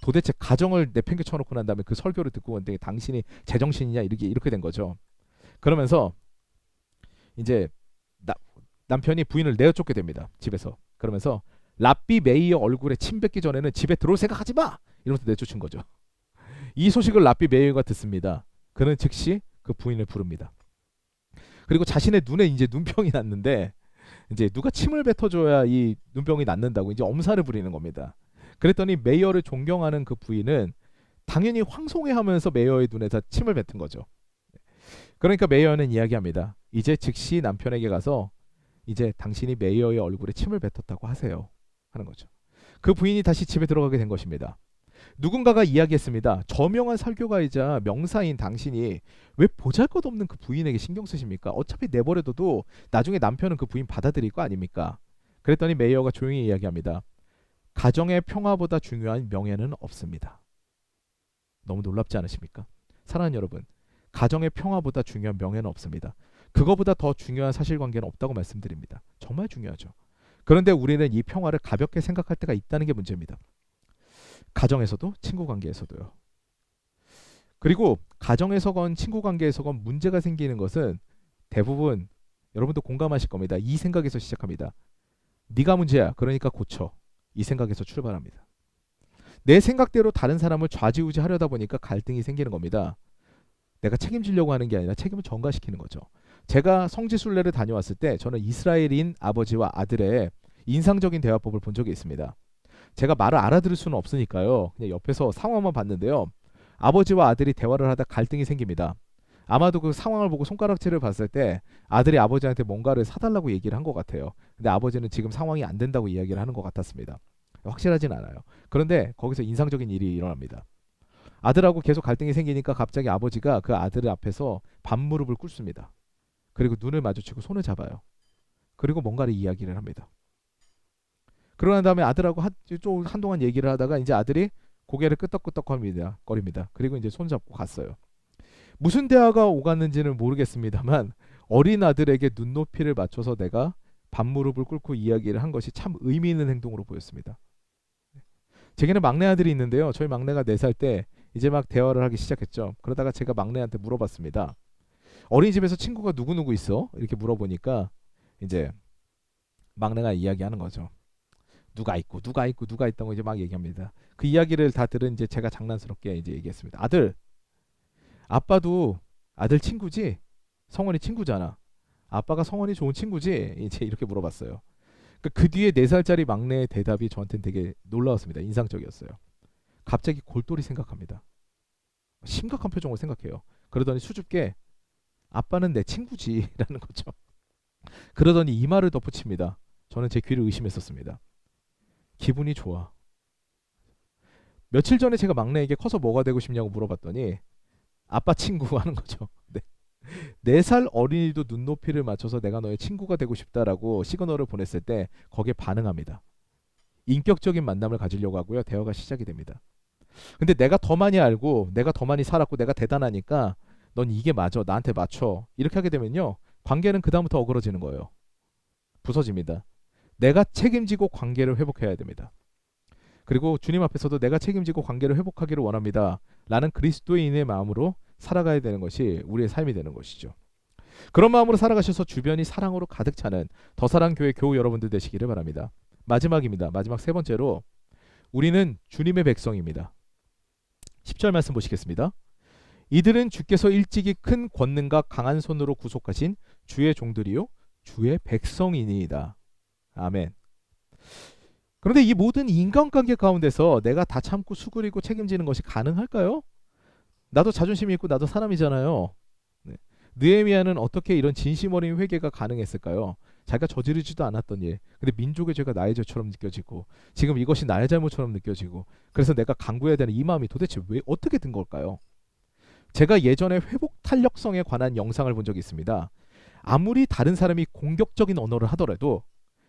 도대체 가정을 내팽개 쳐놓고 난 다음에 그 설교를 듣고 있는데 당신이 제정신이냐 이렇게 된 거죠. 그러면서 이제 남편이 부인을 내어쫓게 됩니다. 집에서. 그러면서 랍비 메이어 얼굴에 침 뱉기 전에는 집에 들어올 생각하지 마! 이러면서 내쫓은 거죠. 이 소식을 랍비 메이어가 듣습니다. 그는 즉시 그 부인을 부릅니다. 그리고 자신의 눈에 이제 눈병이 났는데 이제 누가 침을 뱉어줘야 이 눈병이 낫는다고 이제 엄살을 부리는 겁니다. 그랬더니 메이어를 존경하는 그 부인은 당연히 황송해하면서 메이어의 눈에다 침을 뱉은 거죠. 그러니까 메이어는 이야기합니다. 이제 즉시 남편에게 가서 이제 당신이 메이어의 얼굴에 침을 뱉었다고 하세요. 하는 거죠. 그 부인이 다시 집에 들어가게 된 것입니다. 누군가가 이야기했습니다. 저명한 설교가이자 명사인 당신이 왜 보잘것없는 그 부인에게 신경 쓰십니까? 어차피 내버려둬도 나중에 남편은 그 부인 받아들일 거 아닙니까? 그랬더니 메이어가 조용히 이야기합니다. 가정의 평화보다 중요한 명예는 없습니다. 너무 놀랍지 않으십니까? 사랑하는 여러분, 가정의 평화보다 중요한 명예는 없습니다. 그거보다 더 중요한 사실관계는 없다고 말씀드립니다. 정말 중요하죠. 그런데 우리는 이 평화를 가볍게 생각할 때가 있다는 게 문제입니다. 가정에서도 친구관계에서도요. 그리고 가정에서건 친구관계에서건 문제가 생기는 것은 대부분 여러분도 공감하실 겁니다. 이 생각에서 시작합니다. 네가 문제야. 그러니까 고쳐. 이 생각에서 출발합니다. 내 생각대로 다른 사람을 좌지우지 하려다 보니까 갈등이 생기는 겁니다. 내가 책임지려고 하는 게 아니라 책임을 전가시키는 거죠. 제가 성지순례를 다녀왔을 때 저는 이스라엘인 아버지와 아들의 인상적인 대화법을 본 적이 있습니다. 제가 말을 알아들을 수는 없으니까요. 그냥 옆에서 상황만 봤는데요. 아버지와 아들이 대화를 하다 갈등이 생깁니다. 아마도 그 상황을 보고 손가락질을 봤을 때 아들이 아버지한테 뭔가를 사달라고 얘기를 한 것 같아요. 근데 아버지는 지금 상황이 안 된다고 이야기를 하는 것 같았습니다. 확실하진 않아요. 그런데 거기서 인상적인 일이 일어납니다. 아들하고 계속 갈등이 생기니까 갑자기 아버지가 그 아들 앞에서 반무릎을 꿇습니다. 그리고 눈을 마주치고 손을 잡아요. 그리고 뭔가를 이야기를 합니다. 그러는 다음에 아들하고 좀 한동안 얘기를 하다가 이제 아들이 고개를 끄덕끄덕거립니다. 그리고 이제 손잡고 갔어요. 무슨 대화가 오갔는지는 모르겠습니다만 어린 아들에게 눈높이를 맞춰서 내가 반무릎을 꿇고 이야기를 한 것이 참 의미 있는 행동으로 보였습니다. 제게는 막내 아들이 있는데요. 저희 막내가 4살 때 이제 막 대화를 하기 시작했죠. 그러다가 제가 막내한테 물어봤습니다. 어린이집에서 친구가 누구누구 있어? 이렇게 물어보니까 이제 막내가 이야기하는 거죠. 누가 있다고 이제 막 얘기합니다. 그 이야기를 다 들은 이제 제가 장난스럽게 이제 얘기했습니다. 아들, 아빠도 아들 친구지? 성원이 친구잖아. 아빠가 성원이 좋은 친구지? 이제 이렇게 물어봤어요. 그 뒤에 4살짜리 막내의 대답이 저한테는 되게 놀라웠습니다. 인상적이었어요. 갑자기 골똘히 생각합니다. 심각한 표정으로 생각해요. 그러더니 수줍게 아빠는 내 친구지 라는 거죠. 그러더니 이 말을 덧붙입니다. 저는 제 귀를 의심했었습니다. 기분이 좋아. 며칠 전에 제가 막내에게 커서 뭐가 되고 싶냐고 물어봤더니 아빠 친구 하는 거죠. 네. 4살 어린이도 눈높이를 맞춰서 내가 너의 친구가 되고 싶다라고 시그널을 보냈을 때 거기에 반응합니다. 인격적인 만남을 가지려고 하고요. 대화가 시작이 됩니다. 근데 내가 더 많이 알고 내가 더 많이 살았고 내가 대단하니까 넌 이게 맞아. 나한테 맞춰. 이렇게 하게 되면요. 관계는 그다음부터 어그러지는 거예요. 부서집니다. 내가 책임지고 관계를 회복해야 됩니다. 그리고 주님 앞에서도 내가 책임지고 관계를 회복하기를 원합니다. 라는 그리스도인의 마음으로 살아가야 되는 것이 우리의 삶이 되는 것이죠. 그런 마음으로 살아가셔서 주변이 사랑으로 가득 차는 더사랑교회 교우 여러분들 되시기를 바랍니다. 마지막입니다. 마지막 세 번째로 우리는 주님의 백성입니다. 10절 말씀 보시겠습니다. 이들은 주께서 일찍이 큰 권능과 강한 손으로 구속하신 주의 종들이요 주의 백성이니이다. 아멘. 그런데 이 모든 인간관계 가운데서 내가 다 참고 수그리고 책임지는 것이 가능할까요? 나도 자존심이 있고 나도 사람이잖아요. 네. 느헤미야는 어떻게 이런 진심 어린 회개가 가능했을까요? 자기가 저지르지도 않았던 일, 근데 민족의 죄가 나의 죄처럼 느껴지고 지금 이것이 나의 잘못처럼 느껴지고 그래서 내가 강구해야 되는 이 마음이 도대체 왜 어떻게 든 걸까요? 제가 예전에 회복 탄력성에 관한 영상을 본 적이 있습니다. 아무리 다른 사람이 공격적인 언어를 하더라도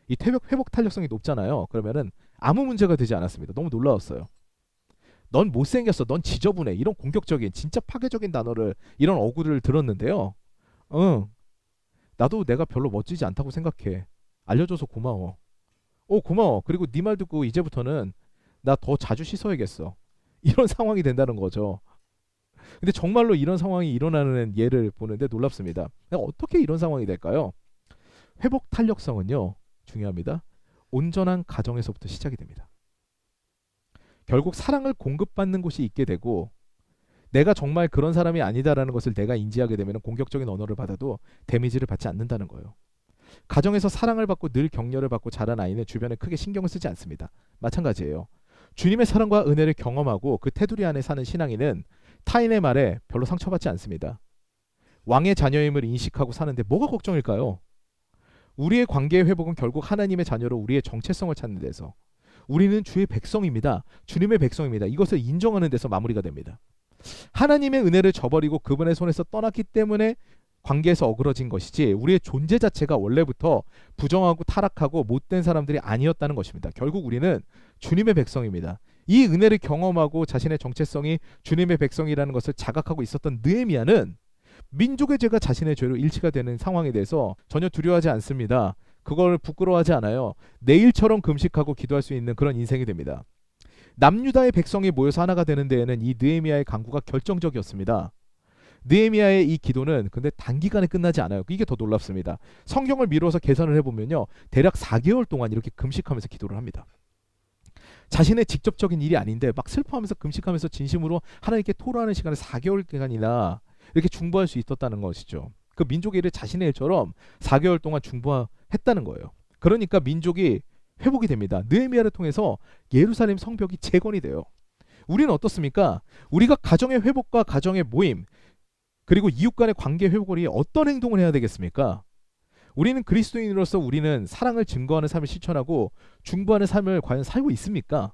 이 회복 탄력성이 높잖아요. 그러면은 아무 문제가 되지 않았습니다. 너무 놀라웠어요. 넌 못생겼어. 넌 지저분해. 이런 공격적인 진짜 파괴적인 단어를 이런 어구를 들었는데요. 나도 내가 별로 멋지지 않다고 생각해. 알려줘서 고마워. 고마워. 그리고 네 말 듣고 이제부터는 나 더 자주 씻어야겠어. 이런 상황이 된다는 거죠. 근데 정말로 이런 상황이 일어나는 예를 보는데 놀랍습니다. 어떻게 이런 상황이 될까요? 회복 탄력성은요. 중요합니다. 온전한 가정에서부터 시작이 됩니다. 결국 사랑을 공급받는 곳이 있게 되고 내가 정말 그런 사람이 아니다라는 것을 내가 인지하게 되면 공격적인 언어를 받아도 데미지를 받지 않는다는 거예요. 가정에서 사랑을 받고 늘 격려를 받고 자란 아이는 주변에 크게 신경을 쓰지 않습니다. 마찬가지예요. 주님의 사랑과 은혜를 경험하고 그 테두리 안에 사는 신앙인은 타인의 말에 별로 상처받지 않습니다. 왕의 자녀임을 인식하고 사는데 뭐가 걱정일까요? 우리의 관계의 회복은 결국 하나님의 자녀로 우리의 정체성을 찾는 데서 우리는 주의 백성입니다. 주님의 백성입니다. 이것을 인정하는 데서 마무리가 됩니다. 하나님의 은혜를 저버리고 그분의 손에서 떠났기 때문에 관계에서 어그러진 것이지 우리의 존재 자체가 원래부터 부정하고 타락하고 못된 사람들이 아니었다는 것입니다. 결국 우리는 주님의 백성입니다. 이 은혜를 경험하고 자신의 정체성이 주님의 백성이라는 것을 자각하고 있었던 느헤미야는 민족의 죄가 자신의 죄로 일치가 되는 상황에 대해서 전혀 두려워하지 않습니다. 그걸 부끄러워하지 않아요. 내일처럼 금식하고 기도할 수 있는 그런 인생이 됩니다. 남유다의 백성이 모여서 하나가 되는 데에는 이 느헤미야의 간구가 결정적이었습니다. 느헤미야의 이 기도는 근데 단기간에 끝나지 않아요. 이게 더 놀랍습니다. 성경을 미루어서 계산을 해보면요. 대략 4개월 동안 이렇게 금식하면서 기도를 합니다. 자신의 직접적인 일이 아닌데 막 슬퍼하면서 금식하면서 진심으로 하나님께 토로하는 시간을 4개월간이나 이렇게 중보할 수 있었다는 것이죠. 그 민족의 일을 자신의 일처럼 4개월 동안 중보했다는 거예요. 그러니까 민족이 회복이 됩니다. 느헤미야를 통해서 예루살렘 성벽이 재건이 돼요. 우리는 어떻습니까? 우리가 가정의 회복과 가정의 모임 그리고 이웃 간의 관계 회복을 위해 어떤 행동을 해야 되겠습니까? 우리는 그리스도인으로서 우리는 사랑을 증거하는 삶을 실천하고 중보하는 삶을 과연 살고 있습니까?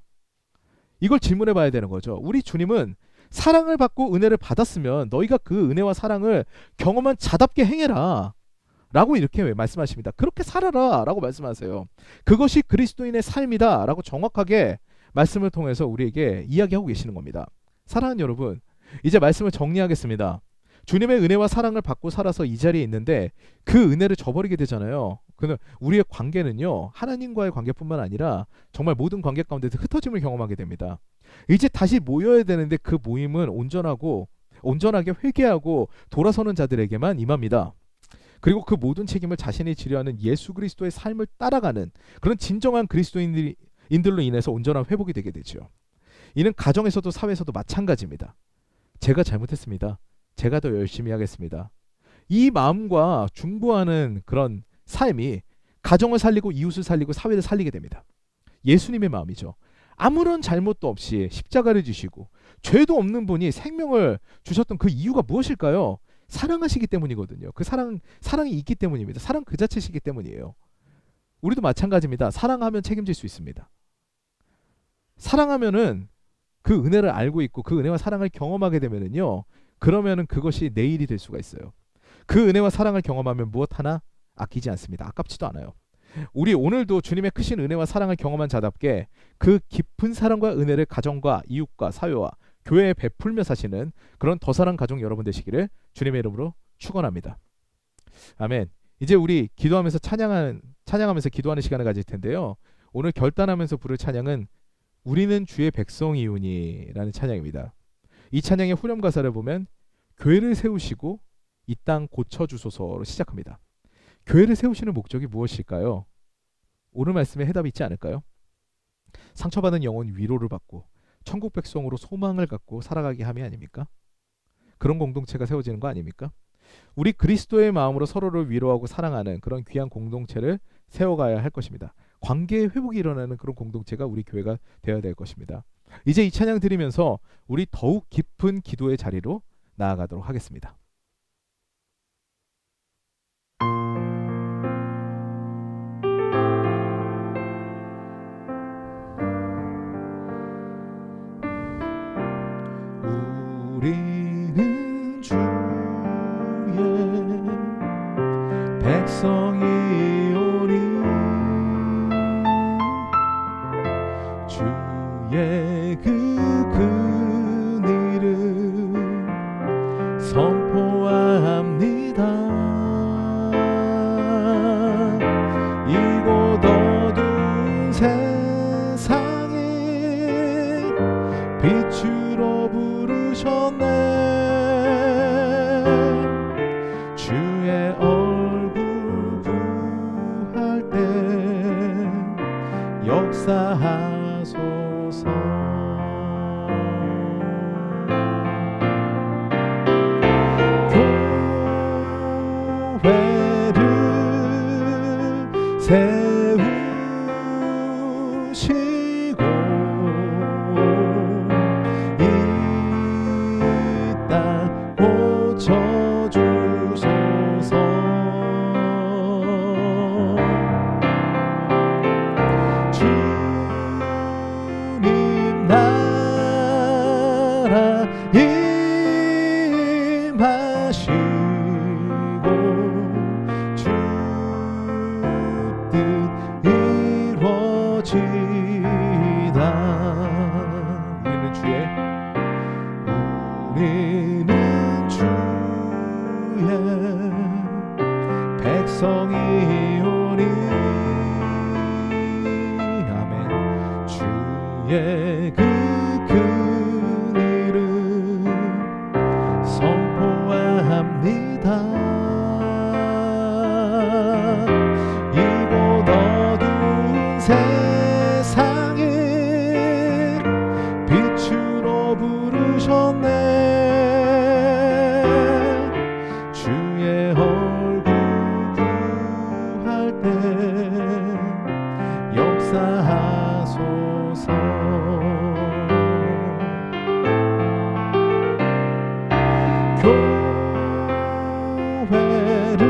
이걸 질문해 봐야 되는 거죠. 우리 주님은 사랑을 받고 은혜를 받았으면 너희가 그 은혜와 사랑을 경험한 자답게 행해라 라고 이렇게 말씀하십니다. 그렇게 살아라 라고 말씀하세요. 그것이 그리스도인의 삶이다 라고 정확하게 말씀을 통해서 우리에게 이야기하고 계시는 겁니다. 사랑하는 여러분, 이제 말씀을 정리하겠습니다. 주님의 은혜와 사랑을 받고 살아서 이 자리에 있는데 그 은혜를 저버리게 되잖아요. 그러면 우리의 관계는요, 하나님과의 관계뿐만 아니라 정말 모든 관계 가운데서 흩어짐을 경험하게 됩니다. 이제 다시 모여야 되는데 그 모임은 온전하게 회개하고 돌아서는 자들에게만 임합니다. 그리고 그 모든 책임을 자신이 지려하는 예수 그리스도의 삶을 따라가는 그런 진정한 그리스도인들로 인해서 온전한 회복이 되게 되죠. 이는 가정에서도 사회에서도 마찬가지입니다. 제가 잘못했습니다. 제가 더 열심히 하겠습니다. 이 마음과 중보하는 그런 삶이 가정을 살리고 이웃을 살리고 사회를 살리게 됩니다. 예수님의 마음이죠. 아무런 잘못도 없이 십자가를 지시고 죄도 없는 분이 생명을 주셨던 그 이유가 무엇일까요? 사랑하시기 때문이거든요. 그 사랑이 있기 때문입니다. 사랑 그 자체시기 때문이에요. 우리도 마찬가지입니다. 사랑하면 책임질 수 있습니다. 사랑하면은 그 은혜를 알고 있고 그 은혜와 사랑을 경험하게 되면은요. 그러면은 그것이 내 일이 될 수가 있어요. 그 은혜와 사랑을 경험하면 무엇 하나 아끼지 않습니다. 아깝지도 않아요. 우리 오늘도 주님의 크신 은혜와 사랑을 경험한 자답게 그 깊은 사랑과 은혜를 가정과 이웃과 사회와 교회에 베풀며 사시는 그런 더 사랑 가족 여러분 되시기를 주님의 이름으로 축원합니다. 아멘. 이제 우리 기도하면서 찬양하면서 기도하는 시간을 가질 텐데요. 오늘 결단하면서 부를 찬양은 우리는 주의 백성이오니라는 찬양입니다. 이 찬양의 후렴 가사를 보면 교회를 세우시고 이 땅 고쳐주소서로 시작합니다. 교회를 세우시는 목적이 무엇일까요? 오늘 말씀에 해답이 있지 않을까요? 상처받은 영혼 위로를 받고 천국 백성으로 소망을 갖고 살아가게 함이 아닙니까? 그런 공동체가 세워지는 거 아닙니까? 우리 그리스도의 마음으로 서로를 위로하고 사랑하는 그런 귀한 공동체를 세워가야 할 것입니다. 관계의 회복이 일어나는 그런 공동체가 우리 교회가 되어야 될 것입니다. 이제 이 찬양 드리면서 우리 더욱 깊은 기도의 자리로 나아가도록 하겠습니다. 우리는 주의 백성이오니 주의 그 이름 선포합니다. 이곳 어두운 세상에 빛으로 부르셨네. 주의 얼굴 구할 때 역사하소서. 교회를 세우시고 이 땅 고쳐주소서. 주님 나라 임하시고 주 뜻 이루어지다. 우리는 주의 백성이오니 아멘. 주의 그 큰 이름 선포합니다. 이곳 어두운 세상에 빛으로 부르셨네. 주의 얼굴 구할 때 역사하소서. 교회를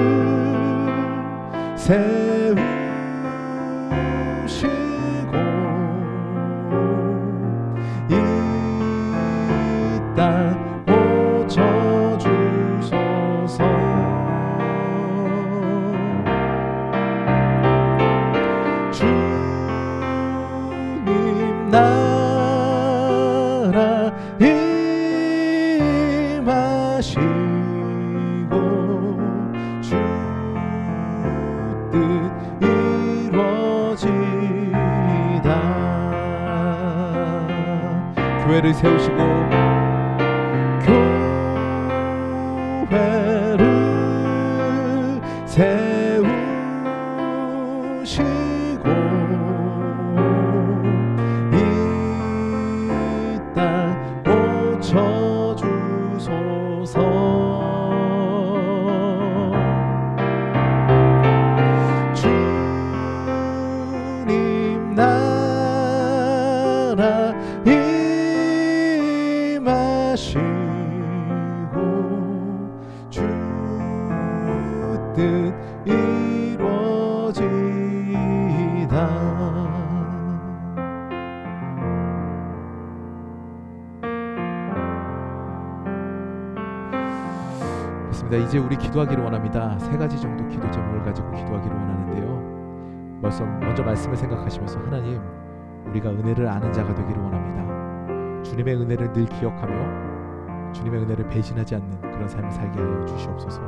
세우시고 이 땅 고쳐주소서. 주님 나라 임하시고 주 뜻 이루어지다. 교회를 세우시고 교회를 세우시고 이 땅 고쳐주소서. 주님 나라 임하시고 주 뜻 이루어지다. 그렇습니다. 이제 우리 기도하기를 원합니다. 세 가지 정도 기도 제목을 가지고 기도하기를 원하는데요. 먼저 말씀을 생각하시면서 하나님, 우리가 은혜를 아는 자가 되기를 원합니다. 주님의 은혜를 늘 기억하며 주님의 은혜를 배신하지 않는 그런 삶을 살게 하여 주시옵소서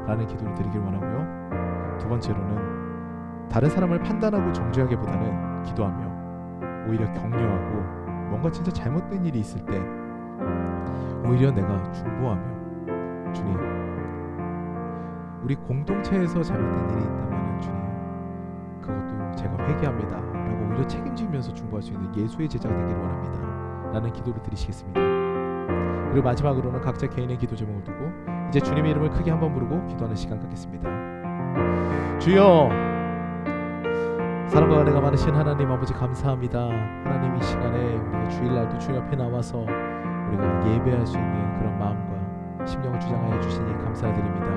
라는 기도를 드리길 원하고요. 두 번째로는 다른 사람을 판단하고 정죄하기보다는 기도하며 오히려 격려하고 뭔가 진짜 잘못된 일이 있을 때 오히려 내가 중보하며 주님, 우리 공동체에서 잘못된 일이 있다면 주님, 그것도 제가 회개합니다 라고 오히려 책임지면서 중보할 수 있는 예수의 제자가 되기를 원합니다 라는 기도를 드리시겠습니다. 그리고 마지막으로는 각자 개인의 기도 제목을 두고 이제 주님의 이름을 크게 한번 부르고 기도하는 시간 갖겠습니다. 주여, 사랑과 은혜가 많으신 하나님 아버지 감사합니다. 하나님, 이 시간에 우리가 주일날도 주님 앞에 나와서 우리가 예배할 수 있는 그런 마음과 심령을 주장하여 주시니 감사드립니다.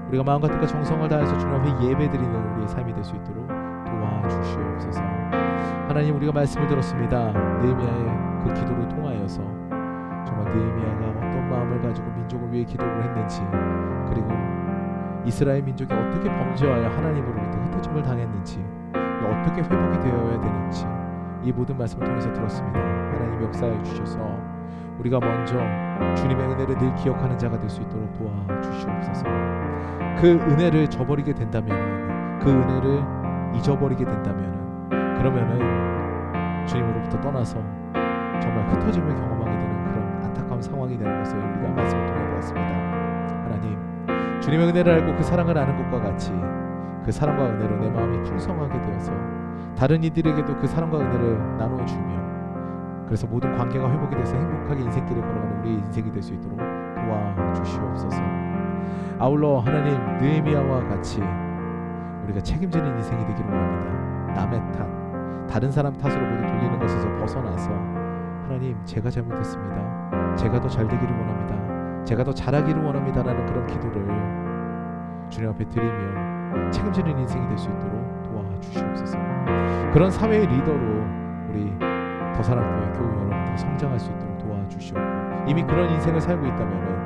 우리가 마음과 뜻과 정성을 다해서 주님 앞에 예배드리는 우리의 삶이 될 수 있도록 도와주시옵소서. 하나님, 우리가 말씀을 들었습니다. 느헤미야의 그 기도를 통하여서 정말 느헤미야가 어떤 마음을 가지고 민족을 위해 기도를 했는지, 그리고 이스라엘 민족이 어떻게 범죄하여 하나님으로부터 흩어짐을 당했는지, 어떻게 회복이 되어야 되는지 이 모든 말씀을 통해서 들었습니다. 하나님, 역사해 주셔서 우리가 먼저 주님의 은혜를 늘 기억하는 자가 될 수 있도록 도와주시옵소서. 그 은혜를 저버리게 된다면, 그 은혜를 잊어버리게 된다면, 그러면은 주님으로부터 떠나서 정말 흩어짐을 경험하게 되는 그런 안타까운 상황이 되는 것을 우리가 말씀을 통해 보았습니다. 하나님, 주님의 은혜를 알고 그 사랑을 아는 것과 같이 그 사랑과 은혜로 내 마음이 풍성하게 되어서 다른 이들에게도 그 사랑과 은혜를 나누어 주며, 그래서 모든 관계가 회복이 돼서 행복하게 인생길을 걸어가는 우리의 인생이 될 수 있도록 도와주시옵소서. 아울러 하나님, 느헤미야와 같이 우리가 책임지는 인생이 되기를 원합니다. 남의 탓, 다른 사람 탓으로 모두 돌리는 것에서 벗어나서 하나님, 제가 잘못했습니다, 제가 더 잘 되기를 원합니다, 제가 더 잘하기를 원합니다 라는 그런 기도를 주님 앞에 드리며 책임지는 인생이 될 수 있도록 도와주시옵소서. 그런 사회의 리더로 우리 더사랑교회 교우 여러분들이 성장할 수 있도록 도와주시옵고, 이미 그런 인생을 살고 있다면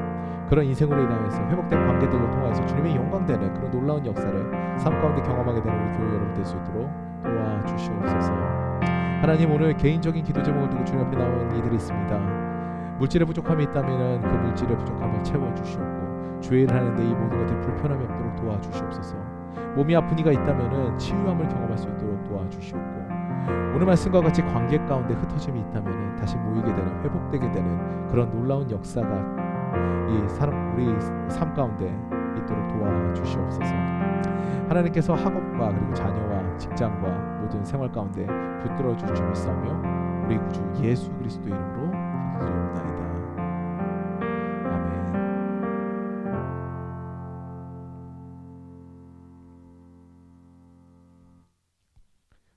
그런 인생으로 인하여서 회복된 관계들로 통하여서 주님의 영광되는 그런 놀라운 역사를 삶 가운데 경험하게 되는 우리 교우 여러분 될 수 있도록 도와주시옵소서. 하나님, 오늘 개인적인 기도 제목을 두고 주님 앞에 나온 이들이 있습니다. 물질의 부족함이 있다면 그 물질의 부족함을 채워주시옵고, 주일을 하는데 이 모든 것들이 불편함이 없도록 도와주시옵소서. 몸이 아픈 이가 있다면 치유함을 경험할 수 있도록 도와주시옵고, 오늘 말씀과 같이 관계 가운데 흩어짐이 있다면 다시 모이게 되는, 회복되게 되는 그런 놀라운 역사가 우리 삶 가운데 있도록 도와주시옵소서. 하나님께서 학업과 그리고 자녀와 직장과 모든 생활 가운데 붙들어 주실 줄 믿사오며 우리 구주 예수 그리스도 이름으로 기도드리옵나이다. 아멘.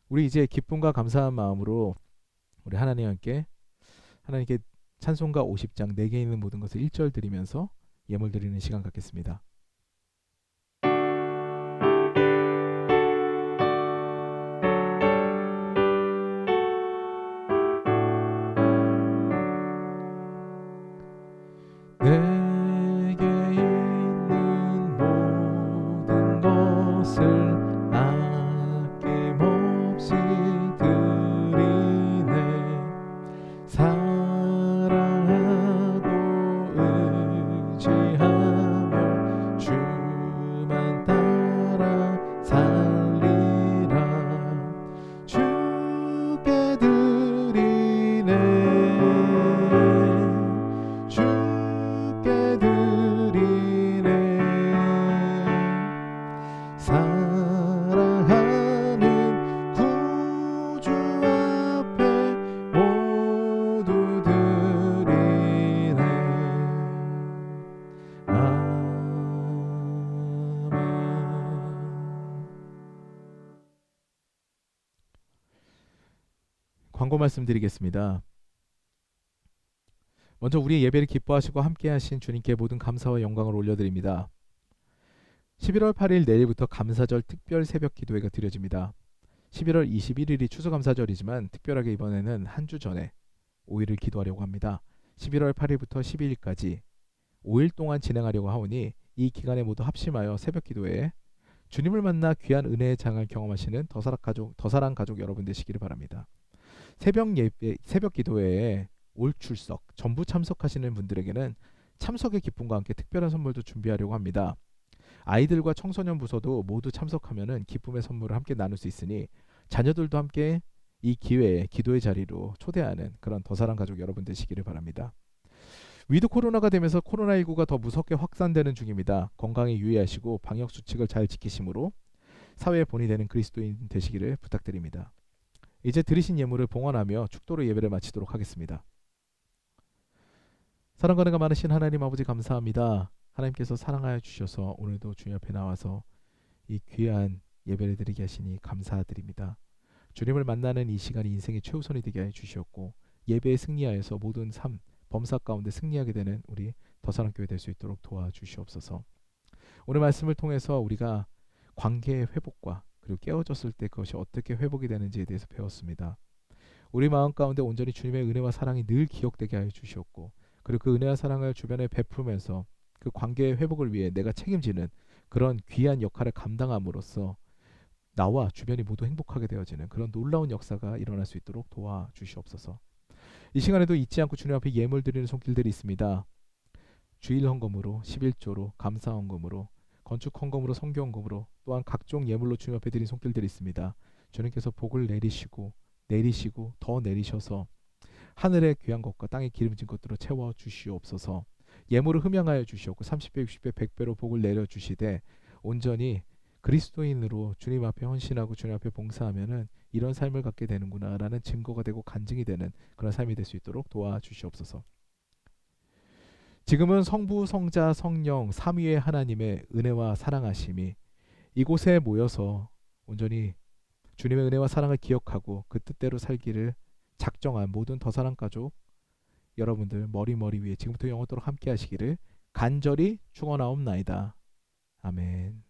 우리 이제 기쁨과 감사한 마음으로 우리 하나님께 찬송가 50장 내게 있는 모든 것을 1절 드리면서 예물 드리는 시간 갖겠습니다. 내게 있는 모든 것을 아낌없이 드리네. 사랑하고 의지하며 주만 따라 살리라. 주께 드리네. 주께 드리네. 사랑하는 구주 앞에 모두 드리네. 아멘. 광고 말씀드리겠습니다. 먼저 우리의 예배를 기뻐하시고 함께하신 주님께 모든 감사와 영광을 올려드립니다. 11월 8일 내일부터 감사절 특별 새벽 기도회가 드려집니다. 11월 21일이 추수감사절이지만 특별하게 이번에는 한 주 전에 5일을 기도하려고 합니다. 11월 8일부터 12일까지 5일 동안 진행하려고 하오니 이 기간에 모두 합심하여 새벽 기도회에 주님을 만나 귀한 은혜의 장을 경험하시는 더사랑 가족 여러분 되시기를 바랍니다. 새벽 기도회에 올 출석, 전부 참석하시는 분들에게는 참석의 기쁨과 함께 특별한 선물도 준비하려고 합니다. 아이들과 청소년 부서도 모두 참석하면은 기쁨의 선물을 함께 나눌 수 있으니 자녀들도 함께 이 기회에 기도의 자리로 초대하는 그런 더사랑 가족 여러분 되시기를 바랍니다. 위드 코로나가 되면서 코로나19가 더 무섭게 확산되는 중입니다. 건강에 유의하시고 방역 수칙을 잘 지키심으로 사회에 본이 되는 그리스도인 되시기를 부탁드립니다. 이제 드리신 예물을 봉헌하며 축도로 예배를 마치도록 하겠습니다. 사랑과 은혜가 많으신 하나님 아버지 감사합니다. 하나님께서 사랑하여 주셔서 오늘도 주님 앞에 나와서 이 귀한 예배를 드리게 하시니 감사드립니다. 주님을 만나는 이 시간이 인생의 최우선이 되게 해 주시었고 예배에 승리하여서 모든 범사 가운데 승리하게 되는 우리 더사랑교회 될 수 있도록 도와주시옵소서. 오늘 말씀을 통해서 우리가 관계의 회복과 그리고 깨어졌을 때 그것이 어떻게 회복이 되는지에 대해서 배웠습니다. 우리 마음 가운데 온전히 주님의 은혜와 사랑이 늘 기억되게 하여 주시옵고 그리고 그 은혜와 사랑을 주변에 베풀면서 그 관계의 회복을 위해 내가 책임지는 그런 귀한 역할을 감당함으로써 나와 주변이 모두 행복하게 되어지는 그런 놀라운 역사가 일어날 수 있도록 도와주시옵소서. 이 시간에도 잊지 않고 주님 앞에 예물 드리는 손길들이 있습니다. 주일 헌금으로, 11조로, 감사 헌금으로, 건축 헌금으로, 성교 헌금으로 또한 각종 예물로 주님 앞에 드린 손길들이 있습니다. 주님께서 복을 내리시고 더 내리셔서 하늘의 귀한 것과 땅의 기름진 것들로 채워 주시옵소서. 예물을 흠양하여 주시옵고 30배, 60배, 100배로 복을 내려 주시되 온전히 그리스도인으로 주님 앞에 헌신하고 주님 앞에 봉사하면은 이런 삶을 갖게 되는구나라는 증거가 되고 간증이 되는 그런 삶이 될 수 있도록 도와주시옵소서. 지금은 성부, 성자, 성령 삼위의 하나님의 은혜와 사랑하심이 이곳에 모여서 온전히 주님의 은혜와 사랑을 기억하고 그 뜻대로 살기를 작정한 모든 더사랑 가족 여러분들 머리 위에 지금부터 영원토록 함께 하시기를 간절히 축원하옵나이다. 아멘.